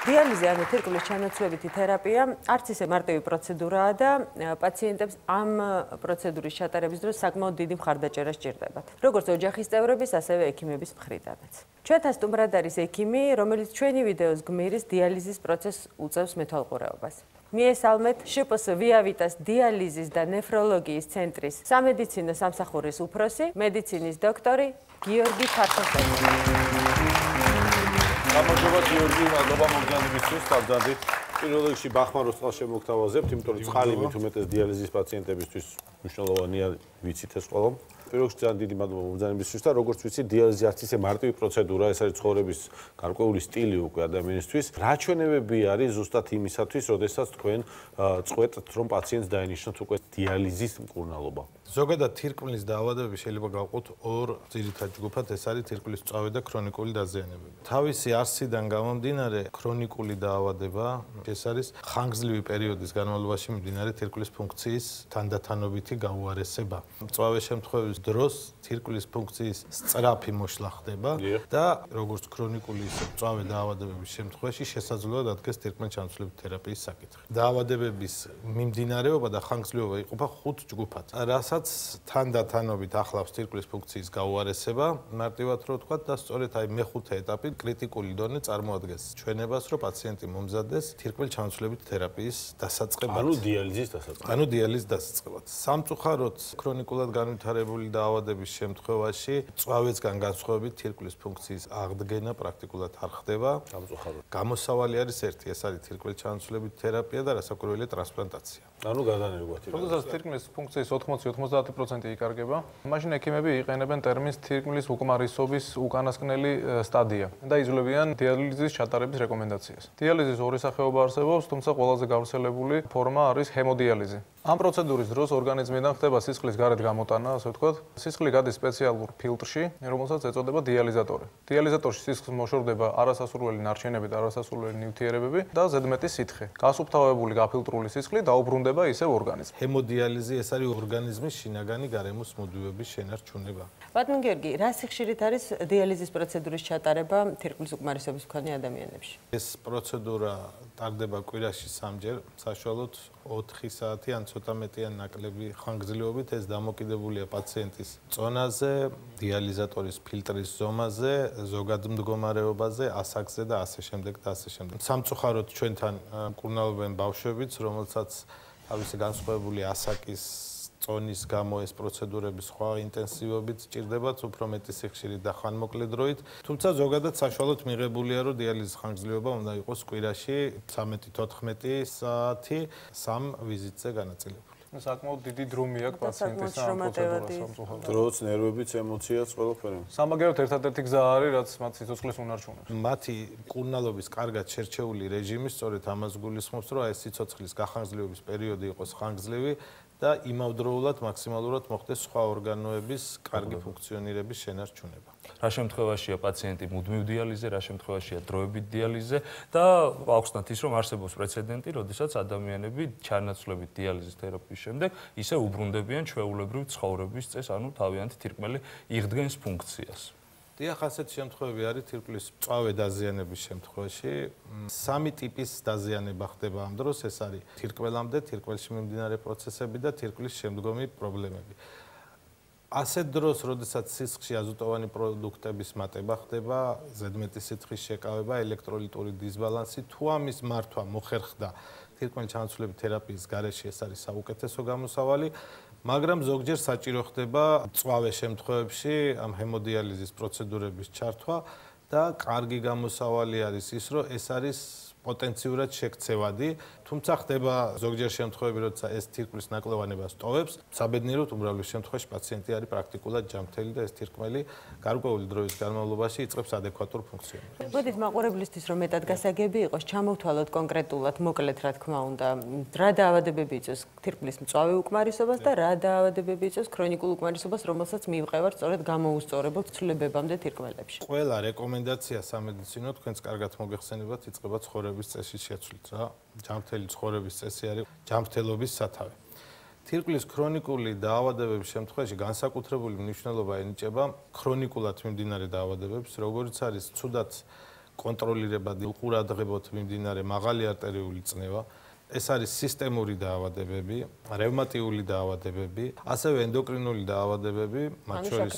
დიალიზი ანუ თირკმლის ჩანაცვლებითი თერაპია არც ისე მარტივი პროცედურაა და პაციენტებს ამ პროცედურის ჩატარების დროს საკმაოდ დიდი მხარდაჭერა სჭირდებათ. როგორც ოჯახის წევრების, ასევე ექიმების მხრიდანაც. ჩვენთან სტუმრად არის ექიმი, რომელიც ჩვენი ვიდეოს გმირის დიალიზის პროცესს უწევს მეთვალყურეობას. მიესალმეთ შპს ვიავიტას დიალიზის და ნეფროლოგიის ცენტრის სამედიცინო სამსახურის უფროსი, მედიცინის დოქტორი გიორგი ფარხოსელი. გამარჯობა გიორგი, მადლობა მოგზაურობისთვის, თავდადით. პირველ რიგში ბახმაროს წყალს შემოგთავაზებთ, იმიტომ რომ წყალი მით უმეტეს დიალიზის პაციენტებისთვის მნიშვნელოვანია, ვიცით ეს ყველამ. პირველ რიგში ძალიან დიდი მადლობა მოგზაურობისთვის და როგორც ვიცით, დიალიზი არც ისე მარტივი პროცედურა, ეს არის ცხოვრების გარკვეული სტილი უკვე ადამიანისთვის. რა ჩვენებები არის ზუსტად იმისათვის, როდესაც თქვენ წყვეტთ, რომ პაციენტს დაენიშნოთ უკვე დიალიზის მკურნალობა? ზოგადად თირკმლის დაავადებები შეიძლება გავყოთ ორ ძირითად ჯგუფად, ეს არის თირკმლის მწვავე და ქრონიკული დაზიანებები. თავისი არსიდან გამომდინარე, ქრონიკული დაავადება ეს არის ხანგრძლივი პერიოდის განმავლობაში მიმდინარე თირკმლის ფუნქციის თანდათანობითი გაუარესება. მწვავე შემთხვევების დროს თირკმლის ფუნქციის სწრაფი მოშლა ხდება და როგორც ქრონიკული ისე მწვავე დაავადებების შემთხვევაში შესაძლოა დადგეს თირკმლის ჩამოცვლების თერაპიის საკითხი. დაავადებების მიმდინარეობა და ხანგრძლივობა იყოფა 5 ჯგუფად. რასაც თანდათანობით ახლავს თირკმლის ფუნქციის გაუარესება, მარტივად რო ვთქვათ და სწორედ აი მეხუთე ეტაპი კრიტიკული დონე წარმოადგენს ჩვენებას, რომ პაციენტი მომზადდეს თირკმლის ჩამოცვლების თერაპიის დასაწყებად. ანუ დიალიზის დასაწყებად. ანუ დიალიზის დასაწყებად. სამწუხაროდ ქრონიკულად განვითარებული დაავადების შემთხვევაში მწვავედან განსხვავებით თირკმლის ფუნქციის აღდგენა პრაქტიკულად არ ხდება. სამწუხაროდ. გამოსავალი არის ერთი, ეს არის თირკმლის ჩამოცვლების თერაპია და რასაკვირველია ტრანსპლანტაცია. ანუ გადანერგვა თირკმლის. როდესაც თირკმლის ფუნქციის 80-90% იკარგება, მაშინ ექიმები იყენებენ ტერმინს თირკმლის უკმარისობის უკანასკნელი სტადია და იძლევიან დიალიზის ჩატარების რეკომენდაციას. დიალიზის ორი სახეობა არსებობს, თუმცა ყველაზე გავრცელებული ფორმა არის ჰემოდიალიზი. ამ პროცედურის დროს ორგანიზმიდან ხდება სისხლის გარეთ გამოტანა, ასე ვთქვათ. სისხლი გადის სპეციალურ ფილტრში, რომელსაც ეწოდება დიალიზატორი. დიალიზატორში სისხლს მოშორდება არასასურველი ნარჩენები და არასასურველი ნივთიერებები და ზედმეტი სითხე. გასუფთავებული გაფილტრული სისხლი დაუბრუნდება ისევ ორგანიზმს. ჰემოდიალიზი ეს არის ორგანიზმის შინაგანი გარემოს მოდივების შენარჩუნება. ბატონ გიორგი, რა სიხშირით არის დიალიზის პროცედურის ჩატარება თირკმლის უკმარისობის მქონე ადამიანებში? ეს პროცედურა ტარდება კვირაში 3-ჯერ, საშუალოდ 4 საათი ან ცოტა მეტი ან ნაკლები ხანგრძლივობით. ეს დამოკიდებულია პაციენტის წონაზე, დიალიზატორის ფილტრის ზომაზე, ზოგად მდგომარეობაზე, ასაკზე და ასე შემდეგ და ასე შემდეგ. სამწუხაროდ ჩვენთან მკურნალობენ ბავშვებიც, რომელსაც თავისი განსხვავებული ასაკის წონის გამო ეს პროცედურები სხვა ინტენსივობით სჭირდებათ, უფრო მეტი სიხშირით და ხანმოკლე დროით. თუმცა ზოგადად საშუალოდ მიღებულია, რომ დიალიზის ხანგრძლივობა უნდა იყოს კვირაში 13-14 საათი 3 ვიზიტზე განაწილებული. საკმაოდ დიდი დრომი აქვს პაციენტის ამ პროცედურას სამწუხაროდ. დროც, ნერვებიც, ემოციაც, ყველაფერი. სამაგეროდ ერთადერთი გზა არის, რაც მათ სიცოცხლეს უნარჩუნებს. მათი კურნალობის კარგად შერჩეული რეჟიმი სწორედ ამას გულისხმობს, რომ ეს სიცოცხლის გახანგრძლივების პერიოდი იყოს ხანგრძლივი და იმავდროულად მაქსიმალურად მოხდეს სხვა ორგანოების კარგი ფუნქციონირების შენარჩუნება. რა შემთხვევაშია პაციენტი მუდმივ დიალიზზე, რა შემთხვევაშია დროებით დიალიზზე და აუხსნათ ის, რომ არსებობს პრეცედენტი, როდესაც ადამიანები ჩანაცვლებით დიალიზის თერაპიის შემდეგ ისე უბრუნდებიან ჩვეულებრივ ცხოვრების წესს, ანუ თავიანთი თირკმელი იღდგენს ფუნქციას. დიახ, ასეთი შემთხვევები არის თირკმლის მწვავე დაზიანების შემთხვევაში. სამი ტიპის დაზიანება ხდება ამ დროს, ეს არის თირკმელამდე, თირკმელში მიმდინარე პროცესები და თირკმლის შემდგომი პრობლემები. ასეთ დროს, როდესაც სისხლში აზოტოვანი პროდუქტების მატება ხდება, ზედმეტი სითხის შეკავება, ელექტროლიტური დისბალანსი, თუ ამის მართვა მოხერხდა თირკმელი ჩანაცვლების თერაპიის გარეშე, ეს არის საუკეთესო გამოსავალი. მაგრამ ზოგჯერ საჭირო ხდება მწვავე შემთხვევებში ამ ჰემოდიალიზის პროცედურების ჩართვა და კარგი გამოსავალი არის ის, რომ ეს არის პოტენციურად შექცევადი, თუმცა ხდება ზოგჯერ შემთხვევები, როცა ეს თირკმლის ნაკლევანება სტოვებს, საბედნიეროდ უმრავლეს შემთხვევაში პაციენტი არის პრაქტიკულად ჯანმრთელი და ეს თირკმელი გარკვეული დროის განმავლობაში იწყებს ადეკვატურ ფუნქციონირებას. მოდით მაყურებლისთვის რომ მეტად გასაგები იყოს, ჩამოვთვალოთ კონკრეტულად, მოკლედ რა თქმა უნდა, რა დაავადებები იწვევს თირკმლის მწვავე უკმარისობას და რა დაავადებები იწვევს ქრონიკულ უკმარისობას, რომელსაც მივყევართ სწორედ გამოუსწორებელ ცვლილებებამდე თირკმელებში. ყველა რეკომენდაცია სამედიცინო თქვენს კარგად მოგეხსენებათ იწყება ცხოვრების წესის შეცვლით რა. ჯანმრთელი ცხოვრების წესი არის ჯანმრთელობის სათავე. თირკმლის ქრონიკული დაავადებების შემთხვევაში განსაკუთრებული მნიშვნელობა ენიჭება ქრონიკულად მიმდინარე დაავადებებს, როგორც არის ცუდად კონტროლირებადი ყურადღებოთ მიმდინარე მაღალი არტერიული წნევა, ეს არის სისტემური დაავადებები, რევმატიული დაავადებები, ასევე ენდოკრინული დაავადებები, მათ შორის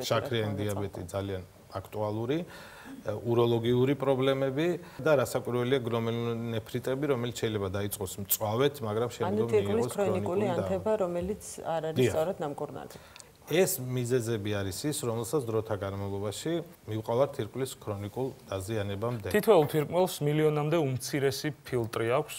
შაქრიანი დიაბეტი ძალიან აქტუალური, უროლოგიური პრობლემები და რასაკვირველია გლომერულონეფრიტები, რომელიც შეიძლება დაიწყოს მწვავედ, მაგრამ შემდგომ მიიღოს ქრონიკული ანთება, რომელიც არ არის სწორად ნამკურნალი. ეს მიზეზები არის ის, რომელსაც დროთა განმავლობაში მივყავართ თირკმლის ქრონიკულ დაზიანებამდე. თითოეულ თირკმელს მილიონამდე უმცირესი ფილტრი აქვს.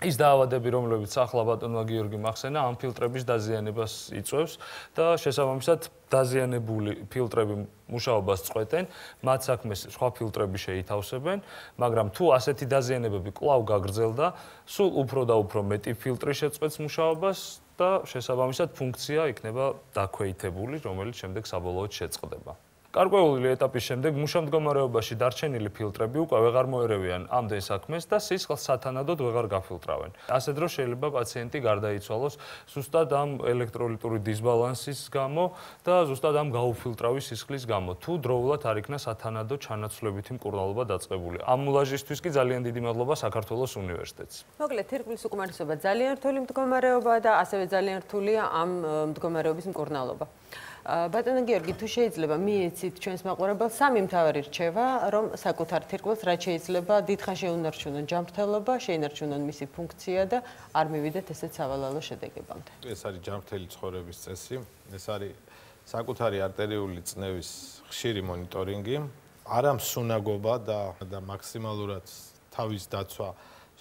ის დაავადები, რომლებიც ახლა ბატონმა გიორგი მახსენა, ამ ფილტრების დაზიანებას იწვევს და შესაბამისად დაზიანებული ფილტრები მუშაობას წყვეტენ, მათ საქმეს სხვა ფილტრები შეითავსებენ, მაგრამ თუ ასეთი დაზიანებები კვლავ გაგრძელდა, სულ უფრო და უფრო მეტი ფილტრი შეწყვეტს მუშაობას და შესაბამისად ფუნქცია იქნება დაქვეითებული, რომელიც შემდეგ საბოლოოდ შეწყდება. გარკვეული ეტაპის შემდეგ მუშამდგომარეობაში დარჩენილი ფილტრები უკვე ვეღარ მოერევიან ამდენ საქმეს და სისხლს სათანადოდ ვეღარ გაფილტრავენ. ასე დროს შეიძლება პაციენტი გარდაიცვალოს ზუსტად ამ ელექტროლიტური დისბალანსის გამო და ზუსტად ამ გაუფილტრავი სისხლის გამო, თუ დროულად არ იქნა სათანადო ჩანაცვლებითი მკურნალობა დაწყებული. ამ მულაჟისთვის კი ძალიან დიდი მადლობა საქართველოს უნივერსიტეტს. მოკლედ, თირკმლის უკმარისობა ძალიან რთული მდგომარეობაა და ასევე ძალიან რთულია ამ მდგომარეობის მკურნალობა. ბატონო გიორგი, თუ შეიძლება მიეცით ჩვენს მაყურებელს სამი მთავარი რჩევა, რომ საკუთარ თირკმელს რაც შეიძლება დიდხანს შეუნარჩუნონ ჯანმრთელობა, შეინარჩუნონ მისი ფუნქცია და არ მივიდეთ ესეთ სავალალო შედეგებამდე. ეს არის ჯანმრთელი ცხოვრების წესი, ეს არის საკუთარი არტერიული წნევის ხშირი მონიტორინგი, არამსუნაგობა და მაქსიმალურად თავის დაცვა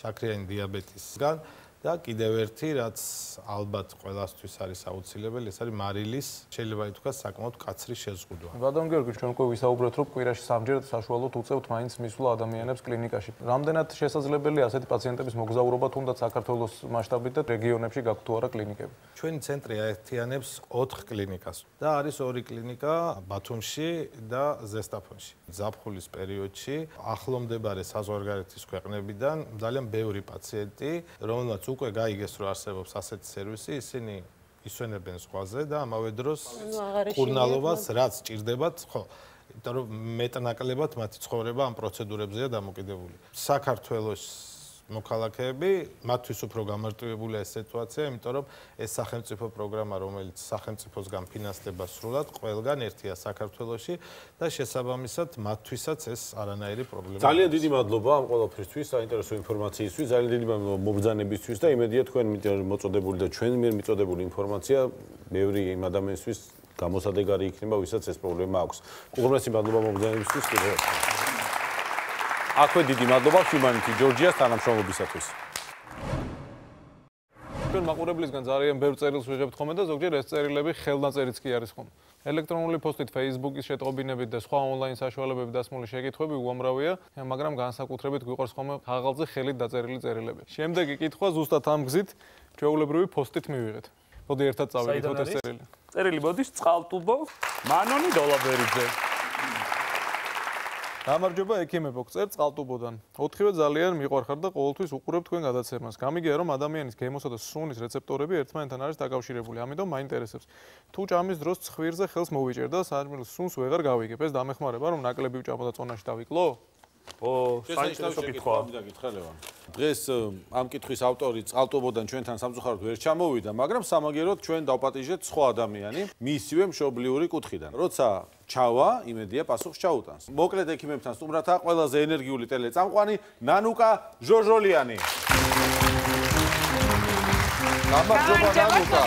შაქრიანი დიაბეტისგან. და კიდევ ერთი, რაც ალბათ ყველასთვის არის აუცილებელი, ეს არის მარილის, შეიძლება ითქვას, საკმაოდ კაცრი შეზღუდვა. ბატონ გიორგი, ჩვენ უკვე ვისაუბრეთ, რომ კვირაში 3 ჯერ საშუალოდ უწევთ მაინც მისვლა ადამიანებს კლინიკაში. რამდენად შესაძლებელია ასეთი პაციენტების მოგზაურობა თუნდაც საქართველოს მასშტაბით და რეგიონებში გაქვთ თუ არა კლინიკები? ჩვენი ცენტრი აერთიანებს 4 კლინიკას და არის 2 კლინიკა ბათუმში და ზესტაფონში. ზაფხულის პერიოდში ახლომდებარე საზღვარგარეთის ქვეყნებიდან ძალიან ბევრი პაციენტი, რომელმაც უკვე გაიგეს, რომ არსებობს ასეთი სერვისი, ისინი ისვენებენ ზღვაზე და ამავე დროს მკურნალობას რაც ჭირდებათ, ხო, იმიტომ რომ მეტნაკლებად მათი ცხოვრება ამ პროცედურებზეა დამოკიდებული. საქართველოს მოქალაქეები, მათთვის უფრო გამარტივებულია ეს სიტუაცია, იმიტომ რომ ეს სახელმწიფო პროგრამა, რომელიც სახელმწიფოსგან ფინანსდება სრულად, ყველგან ერთია საქართველოში და შესაბამისად მათთვისაც ეს არანაირი პრობლემა. ძალიან დიდი მადლობა ამ ყველაფრისთვის, საინტერესო ინფორმაციისთვის, ძალიან დიდი მადლობა მობრძანებისთვის და იმედია თქვენ მოწოდებული და ჩვენ მიერ მიწოდებული ინფორმაცია ბევრი იმ ადამიანისთვის გამოსადეგარი იქნება, ვისაც ეს პრობლემა აქვს. უღრმესი მადლობა მობრძანებისთვის კიდევ ერთხელ. აქვე დიდი მადლობა Humanity Georgia-ს თანამშრომლობისათვის. ჩვენ მაყურებლისგან ძალიან ბევრ წერილს ვიღებთ ხოლმე და ზოგჯერ ეს წერილები ხელნაწერიც კი არის ხოლმე. ელექტრონული პოსტით, Facebook-ის შეტყობინებით და სხვა ონლაინ საშუალებებით დასმული შეკითხვები უამრავია, მაგრამ განსაკუთრებით გვიყვარს ხოლმე ხაღალზე ხელით დაწერილი წერილები. შემდეგი კითხვა ზუსტად ამ გზით ჩვეულებრივი პოსტით მივიღეთ. მოდი ერთად წავიდეთ ეს წერილი. წერილი მოდის წყალტუბო მანონი დოლაბერიძე. გამარჯობა ექიმებო, გწერ წყალტუბოდან. 4-ვე ძალიან მიყვარხარ და ყოველთვის უყურებ თქვენ გადაცემას. გამიგია რომ ადამიანის გემოსა და სუნის რეცეპტორები ერთმანეთთან არის დაკავშირებული, ამიტომ მაინტერესებს. თუ ჭამის დროს ცხვირზე ხელს მოვიჭერ და საჭმლის სუნს ვეღარ გავიგებ, ეს დამეხმარება რომ ნაკლები ვჭამო და წონაში დავიკლო? საინტერესო კითხვაა. დღეს ამ კითხვის ავტორი წყალტუბოდან ჩვენთან სამწუხაროდ ვერ ჩამოვიდა, მაგრამ სამაგეროდ ჩვენ დავპატიჟეთ სხვა ადამიანი მისივე მშობლიური კუთხიდან. როცა ჩავა, იმედია პასუხს ჩაუტანს. მოკლედ ექიმებთან სტუმრათა ყველაზე ენერგიული ტელეწამყვანი ნანუკა ჟოჟოლიანი. გამარჯობა ნანუკა.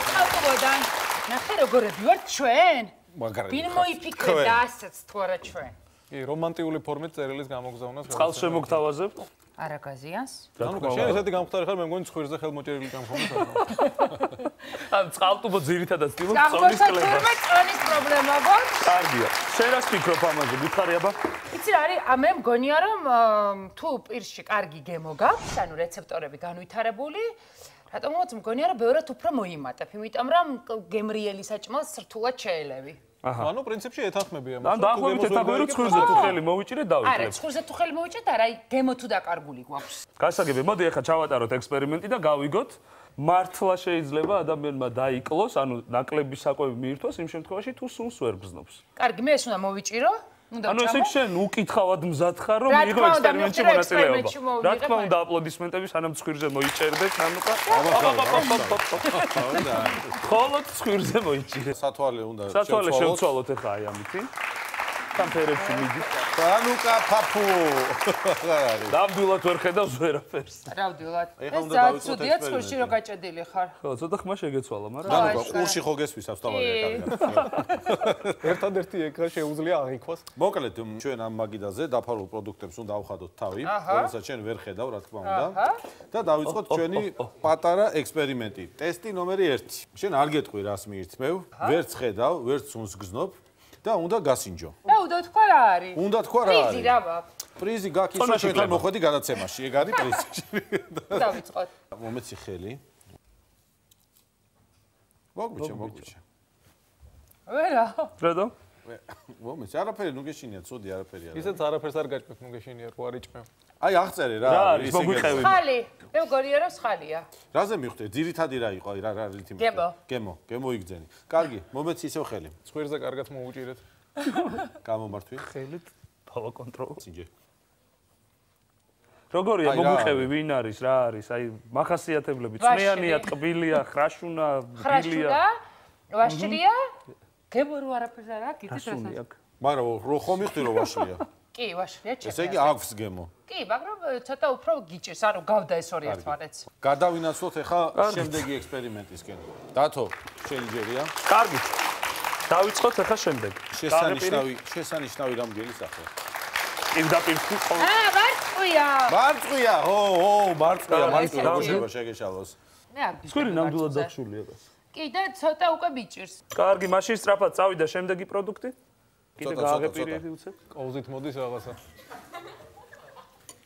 წყალტუბოდან. ნახე როგორები ვართ ჩვენ? ვინ მოიფიქრებდა ასეც თუ არა ჩვენ? კი, რომანტიული ფორმით წერილის გამოგზავნას. წყალს შემოგთავაზებთ? არა გაზიანს. ნანუკა, შენ ესეთი გამختარი ხარ, მე მგონი ცხვირზე ხელმოჭერილი ჭამხომი ხარ. ან წყალტუბო ძირითადად სტილობს წონის კლება. წონის პრობლემა გვაქვს? კარგია. შენ რას ფიქრობ ამაზე? გითხარი აბა? იცი რა არის? მე მგონია რომ თუ პირში კარგი გემო გაქვს, ანუ რეცეპტორები განვითარებული, რატომღაც მგონია რომ ბევრად უფრო მოიმატებ, იმიტომ რომ გემრიელი საჭმელს სრთულად შეელევი. ანუ პრინციპში ეთანხმებია მაგრამ დაახლოებით ეთანხმება რომ ცხვირზე თუ ხელი მოვიჭირე დავიკლებ. არა, ცხვირზე თუ ხელი მოვიჭირეთ, არა, გემო თუ დაკარგული გვაქვს. გასაგები, მოდი ახლა ჩავატაროთ ექსპერიმენტი და გავიგოთ, მართლა შეიძლება ადამიანმა დაიკლოს, ანუ ნაკლების საკვები მიირთვას იმ შემთხვევაში თუ სუნს ვერ გზნობს. კარგი, მე ეს უნდა მოვიჭირო. ანუ ესე შენ უკითხავად მზად ხარ რომ მიიღო ექსპერიმენტში მონაწილეობა. რა თქმა უნდა, აპლოდისმენტები სანამ ცხვირზე მოიჭერდეთ, ნანუკა. ხოლოდ ცხვირზე მოიჭირე. სათვალე უნდა შევცვალოთ. სათვალე შევცვალოთ ახლა აი ამითი. კამპერებში მიდი. ნანუკა ფაფუ. ნამდვილად ვერ ხედავს ვერაფერს. ნამდვილად. ეს ზაცუდია ცხვირში რო გაჭედილი ხარ. ხო, ცოტა ხმა შეგეცვალა, მაგრამ ნანუკა ყურში ხო გესვის ავსტავარია კარგად. ერთადერთი ეკრა შეუძლია აღიქვას. მოკლედ ჩვენ ამ მაგიდაზე დაფარულ პროდუქტებს უნდა დავხადოთ თავი, რომელსაც ჩვენ ვერ ხედავ, რა თქმა უნდა. და დავიწყოთ ჩვენი პატარა ექსპერიმენტი. ტესტი ნომერი 1. შენ არ გეტყვი რას მიირთმევ, ვერც ხედავ, ვერც სუნს გზნობ და უნდა გასინჯო. უნდა თქვა რა არის? უნდა თქვა რა არის? პრიზი რა მაქვს? პრიზი გაქვს ისე ჩვენთან მოხვედი გადაცემაში, ეგ არის პრიზი. დავიწყოთ. მომეცი ხელი. მოგვიჩა. ვერა. ფრედო? მომეცი, არაფერი ნუ გეშინია, ცუდი არაფერი არა. ისეც არაფერს არ გაჭმევ, ნუ გეშინია, რო არ იჭმევ. აი აღწერე რა არის ისე მოგვიყევი. ხალი. მე მგონია რომ ხალია. რაზე მიხვდე? ძირითადი რა იყო? აი რა რითი მიხვდე? გემო იგძენი. კარგი, მომეცი ისევ ხელი. ცხვირზე კარგად მოუჭირეთ. გამომართვი. ხელით ბავა კონტროლ. სინჯე. როგორია მოგვიყევი, ვინ არის, რა არის? აი მახასიათებლები, წნეანია, ტკბილია, ხრაშუნა, გილია. ვაშლია? გემო რო არაფერს არ აქვს, იცით რასაც? მაგრამ რო ხომ მიხდი რომ ვაშლია? კი, ვაშლია ჩემს. ესე იგი აქვს გემო. კი, მაგრამ ცოტა უფრო გიჭირს, ანუ გავდა ეს ორი ერთმანეთს. გადავინაცვლოთ ახლა შემდეგი ექსპერიმენტისკენ. დათო, შეიძლება? კარგი. დავიწყოთ ახლა შემდეგ. შესანიშნავი რამგელი სახე. პირდაპირ ხო? მარწყვია. მარწყვია, მარწყვია, შეგეშალოს. მე არ გიჭირს. სკვირი ნამდვილად დახშულია ეს. კი და ცოტა უკვე მიჭირს. კარგი, მაშინ სწრაფად წავიდა შემდეგი პროდუქტი. კიდე გააღებირი უცებ. ყოვზით მოდის რაღაცა.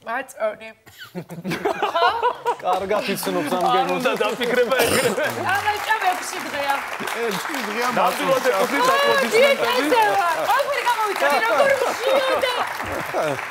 მაწონი. კარგად იცნობს ამ გემოს. უნდა დაფიქრება ეგრევე. ამაჭა მეფში დღეა. ერთი დღეა ნამდვილად ეკუთვნის აპლოდისმენტები. ოღონდ გამოვიწყდი როგორ შევიდა.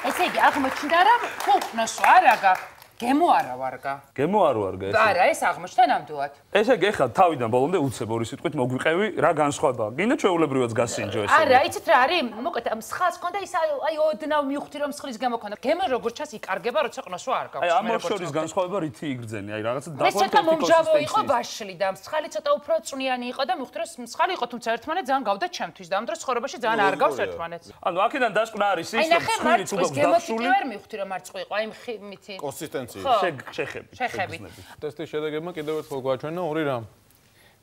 ესე იგი აღმოჩნდა რომ ხუყნოს არა გაქვს. გემო არა ვარგა. გემო არ ვარგა ეს. არა, ეს აღმოჩნდა ნამდვილად. ესე იგი ახლა თავიდან ბოლომდე უცებ ორი სიტყვით მოგვიყევი, რა განსხვავებაა? გინდა ჩვეულებრივად გასინჯო ესე. არა, იცით რა არის? მოკლედ მსხალს ქონდა ის აი ოდნავ მივხვდი რომ მსხლის გემო ქონდა. გემო როგორ ჩას იკარგება, როცა ყნოსვა არ გაქვს. აი ამ ორ შორის განსხვავება რითი იგრძენი? აი რაღაცა ეს ცოტა მომჟავო იყო ბაშლი და მსხალი ცოტა უფრო წვნიანი იყო და მივხვდი რომ მსხალი იყო, თუმცა ერთმანეთს ძალიან გავდა ჩემთვის და ამ დროს ცხოვრებაში ძალიან არ გავს ერთმანეთს. ანუ აქედან დასკვნა არის ის, რომ ცხვირი თუ გაქვს დახშული. ვერ მივხვდი რომ მარწყვი იყო, აი მითი. კონსისტენცია. შეხები. ტესტის შედეგებმა კიდევ ერთხელ გვაჩვენა ორი რამ.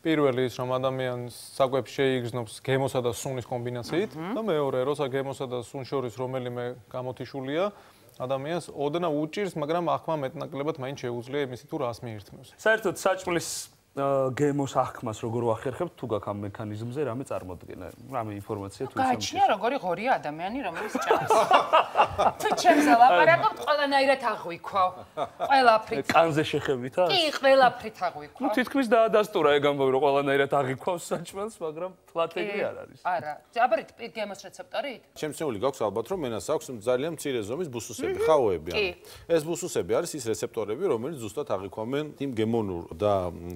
პირველი ის, რომ ადამიანს საკვებს შეიგრძნობს გემოსა და სუნის კომბინაციით და მეორე, როცა გემოსა და სუნს შორის რომელიმე გამოთიშულია, ადამიანს ოდნა უჭირს, მაგრამ ახმა მეტნაკლებად მაინც შეუძლია იმისი თუ რას მიირთმევს. საერთოდ საჭმლის გემოს ახმას როგორ ვახერხებთ თუ გაქვს ამ მექანიზმზე რამე წარმოდგენა, რამე ინფორმაცია თუ გააჩნია როგორი ღორია ადამიანი რომელიც ჭამს. თუ ჩემს ლაპარაკობთ ყველანაირად აღვიქვავ. ყველაფრით. კანზე შეხებითა? კი, ყველაფრით აღვიქვავ. ნუ თითქმის დაადასტურა ეგ ამბავი რომ ყველანაირად აღიქვავს საჭმელს, მაგრამ თლათ ეგრე არ არის. არა. აბარით გემოს რეცეპტორით? შემცეული გაქვს ალბათ რომ მენას აქვს ძალიან მცირე ზომის ბუსუსები, ხავოები ანუ. ეს ბუსუსები არის ის რეცეპტორები, რომელიც ზუსტად აღიქვამენ იმ გემონურ და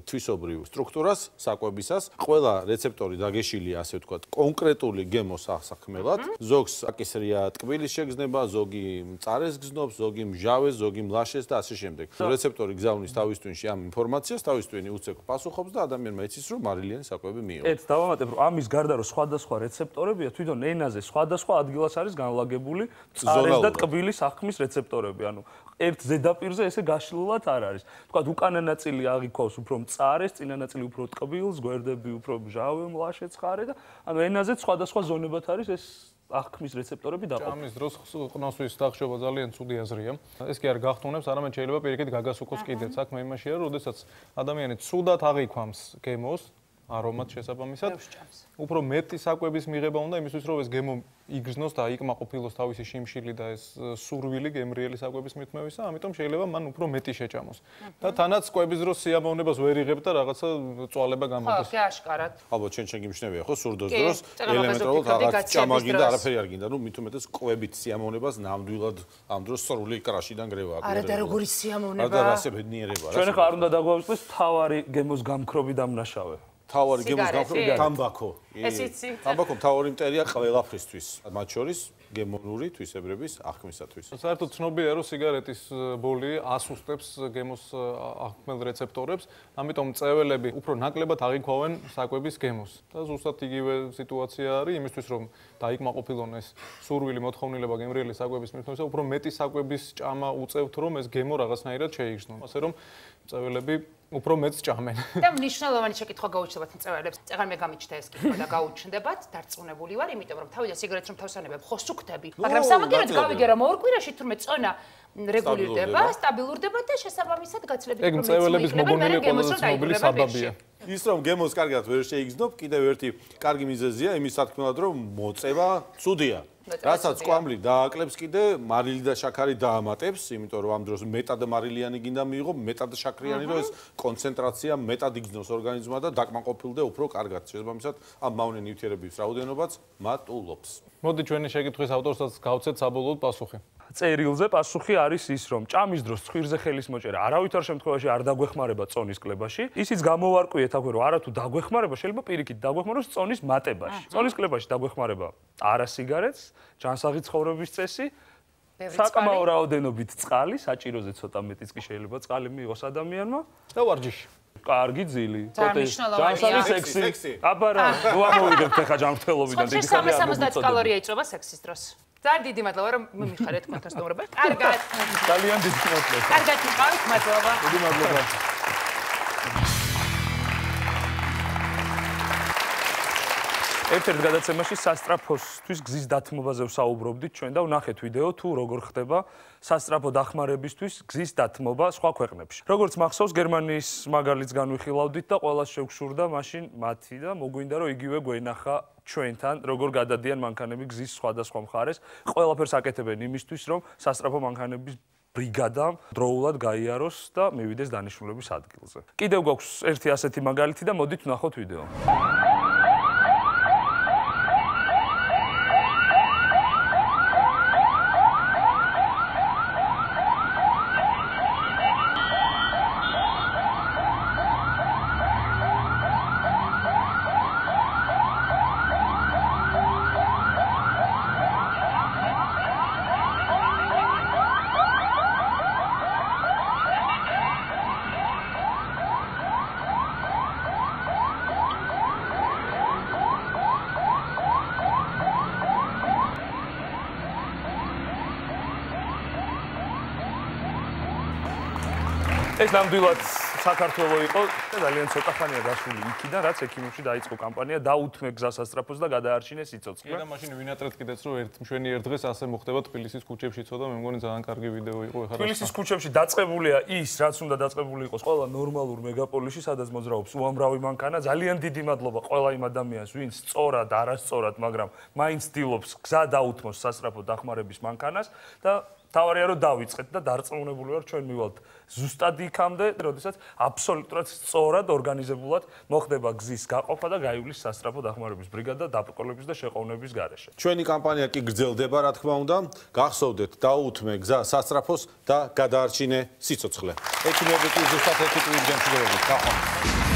თვისობრივ სტრუქტურას საკვებისას. ყველა რეცეპტორი დაგეშილია, ასე ვთქვათ, კონკრეტული გემოს ასაქმელად. ზოგს აკისრია ტკბილის შეგრძნება, ზოგი მწარეს გზნობს, ზოგი მჟავეს, ზოგი მლაშეს და ასე შემდეგ. რეცეპტორი გზავნის თავის ტვინში ამ ინფორმაციას, თავის ტვინი უცებ პასუხობს და ადამიანმა იცის, რომ მარილიანი საკვები მიიღო. ერთ დავამატებ, რომ ამის გარდა რომ სხვადასხვა რეცეპტორებია, თვითონ ენაზე სხვადასხვა ადგილას არის განლაგებული მწარეს და ტკბილის აღქმის რეცეპტორები. ანუ ერთ ზედაპირზე ესე გაშლილად არ არის. თქვათ, უკანა ნაწილი აღიქვავს უფრო მწარეს, წინა ნაწილი უფრო ტკბილს, გვერდები უფრო მჟავე, მლაშე ცხარე და ანუ ენაზე სხვადასხვა ზონებად არის ეს აღქმის რეცეპტორები დაყოფილი. ჭამის დროს ყნოსვის დახშობა ძალიან ცუდი აზრია. ეს კი არ გახტუნებს, არამედ შეიძლება პირიქით გაგასუქოს კიდეც. საქმე იმაშია, რომ როდესაც ადამიანი ცუდად აღიქვამს გემოს, არომატ შესაბამისად, უფრო მეტი საკვების მიღება უნდა იმისთვის, რომ ეს გემო იგრძნოს და იკმაყოფილოს თავისი შიმშილი და ეს სურვილი გემრიელი საკვების მithმევისა, ამიტომ შეიძლება მან უფრო მეტი შეჭამოს. და თანაც კვების დროს სიამოვნებას ვერ იღებ და რაღაცა წვალება გამოდის. ხო, კი აშკარად. ალბათ შენ გიმშნევია ხო სურდოს დროს ელემენტარულად რაღაც ჭამა გინდა, არაფერი არ გინდა, ნუ მით უმეტეს კვებით სიამოვნებას ნამდვილად ამ დროს სრული კრაშიდან გრევა აქვს. არა და როგორი სიამოვნება. არა და ასე ბედნიერება რა. ჩვენ ახლა არ უნდა დაგვაუწყდეს თავარი გემოს გამქრობი დამნაშავე. თავარი გემოს გამქრობი თამბაქო. ეს იცი. თამბაქო თავარი მტერია ყველაფრისთვის, მათ შორის გემონური თვისებრების აღქმისათვის. საერთოდ ცნობილია, რომ სიგარეტის ბოლი ასუსტებს გემოს აღქმელ რეცეპტორებს, ამიტომ მწეველები უფრო ნაკლებად აღიქვავენ საკვების გემოს. და ზუსტად იგივე სიტუაცია არის იმისთვის, რომ დაიკმაყოფილონ ეს სურვილი მოთხოვნილება გემრიელი საკვების მithმევისა, უფრო მეტი საკვების ჭამა უწევთ, რომ ეს გემო რაღაცნაირად შეიგრძნოს. ასე რომ მწეველები უფრო მეტს ჭამენ. და მნიშვნელოვანი შეკითხვა გაუჩნდებათ მწეველებს. წეგან მე გამიჩნდა ეს კითხვა და გაუჩნდებათ, დარწმუნებული ვარ, იმიტომ რომ თავიდან სიგარეტს რომ თავსანებებ, ხო სუქთები. მაგრამ სამაგერად გავიგე რომ ორ კვირაში თურმე წონა რეგულირდება, სტაბილურდება და შესაბამისად გაცილებით ეგ მწეველების მოგონილი ყველაზე ცნობილი საბაბია. ის რომ გემოს კარგად ვერ შეიგრძნობ, კიდევ ერთი კარგი მიზეზია იმის სათქმელად, რომ მოწევა ცუდია. რასაც კვამლი დააკლებს კიდე მარილი და შაქარი დაამატებს, იმიტომ რომ ამ დროს მეტად მარილიანი გინდა მიიღო, მეტად შაქრიანი, რომ ეს კონცენტრაცია მეტად იგრძნოს ორგანიზმმა და დაკმაყოფილდა უფრო კარგად. შესაბამისად, ამ მავნე ნივთიერების რაოდენობაც მატულობს. მოდი ჩვენი შეკითხვის ავტორსაც გავცეთ საბოლოოდ პასუხი. წერილზე პასუხი არის ის, რომ ჭამის დროს ცხვირზე ხელის მოჭერა არავითარ შემთხვევაში არ დაგვეხმარება წონის კლებაში. ისიც გამოვარკვიეთ აქვე, რომ არათუ დაგვეხმარება, შეიძლება პირიქით დაგვეხმაროს წონის მატებაში. წონის კლებაში დაგვეხმარება არა სიგარეტს, ჯანსაღი ცხოვრების წესი, საკმაო რაოდენობით წყალი, საჭიროზე ცოტა მეტიც კი შეიძლება წყალი მიიღოს ადამიანმა და ვარჯიში. კარგი ძილი. ჯანსაღი სექსი. აბა რა, ნუ ამოვიდებთ ახლა ჯანმრთელობიდან დიდი ხანი. 370 კალორია იწובה სექსის დროს. ძალიან დიდი მადლობა რომ მიხარეთ თქვენთან სტუმრობა. კარგად. ძალიან დიდი მადლობა. კარგად იყავით, მადლობა. დიდი მადლობა. ერთ-ერთ გადაცემაში სასტრაფოსთვის გზის დათმობაზე ვსაუბრობდით ჩვენ და ვნახეთ ვიდეო თუ როგორ ხდება სასტრაფო დახმარებისთვის გზის დათმობა სხვა ქვეყნებში. როგორც მახსოვს, გერმანიის მაგალითს განვიხილავდით და ყველას შევგშურდა მაშინ მათი და მოგვინდა რომ იგივე გვენახა ჩვენთან, როგორ გადადიან მანქანები გზის სხვადასხვა მხარეს. ყველაფერს აკეთებენ იმისთვის, რომ სასტრაფო მანქანების ბრიგადამ დროულად გაიაროს და მივიდეს დანიშნულების ადგილზე. კიდევ გვაქვს ერთი ასეთი მაგალითი და მოდით ვნახოთ ვიდეო. ეს ნამდვილად საქართველო იყო და ძალიან ცოტა ხანია გასული იქიდან, რაც ექიმებში დაიწყო კამპანია დაუთმე გზას სასწრაფოს და გადაარჩინე სიცოცხლე. და მაშინ ვინატრეთ კიდეც რომ ერთ მშვენი ერთ დღეს ასე მოხდება თბილისის ქუჩებშიც და მე მგონი ძალიან კარგი ვიდეო იყო ეხლა. თბილისის ქუჩებში დაწყებულია ის, რაც უნდა დაწყებული იყოს ყველა ნორმალურ მეგაპოლისში, სადაც მოძრაობს უამრავი მანქანა. ძალიან დიდი მადლობა ყველა იმ ადამიანს, ვინც სწორად, არასწორად, მაგრამ მაინც ცდილობს გზა დაუთმოს სასწრაფო დახმარების მანქანას და თავარია რომ დავიწყეთ და დარწმუნებული ვარ ჩვენ მივალთ ზუსტად იქამდე, როდესაც აბსოლუტურად სწორად ორგანიზებულად მოხდება გზის გაყოფა და გაივლის სასწრაფო დახმარების ბრიგადა დაბრკოლების და შეყოვნების გარეშე. ჩვენი კამპანია კი გრძელდება, რა თქმა უნდა. გახსოვდეთ, დაუთმე გზა სასწრაფოს და გადაარჩინე სიცოცხლე. ექიმები კი ზუსტად ერთი ტვირთი გამშვიდობებით.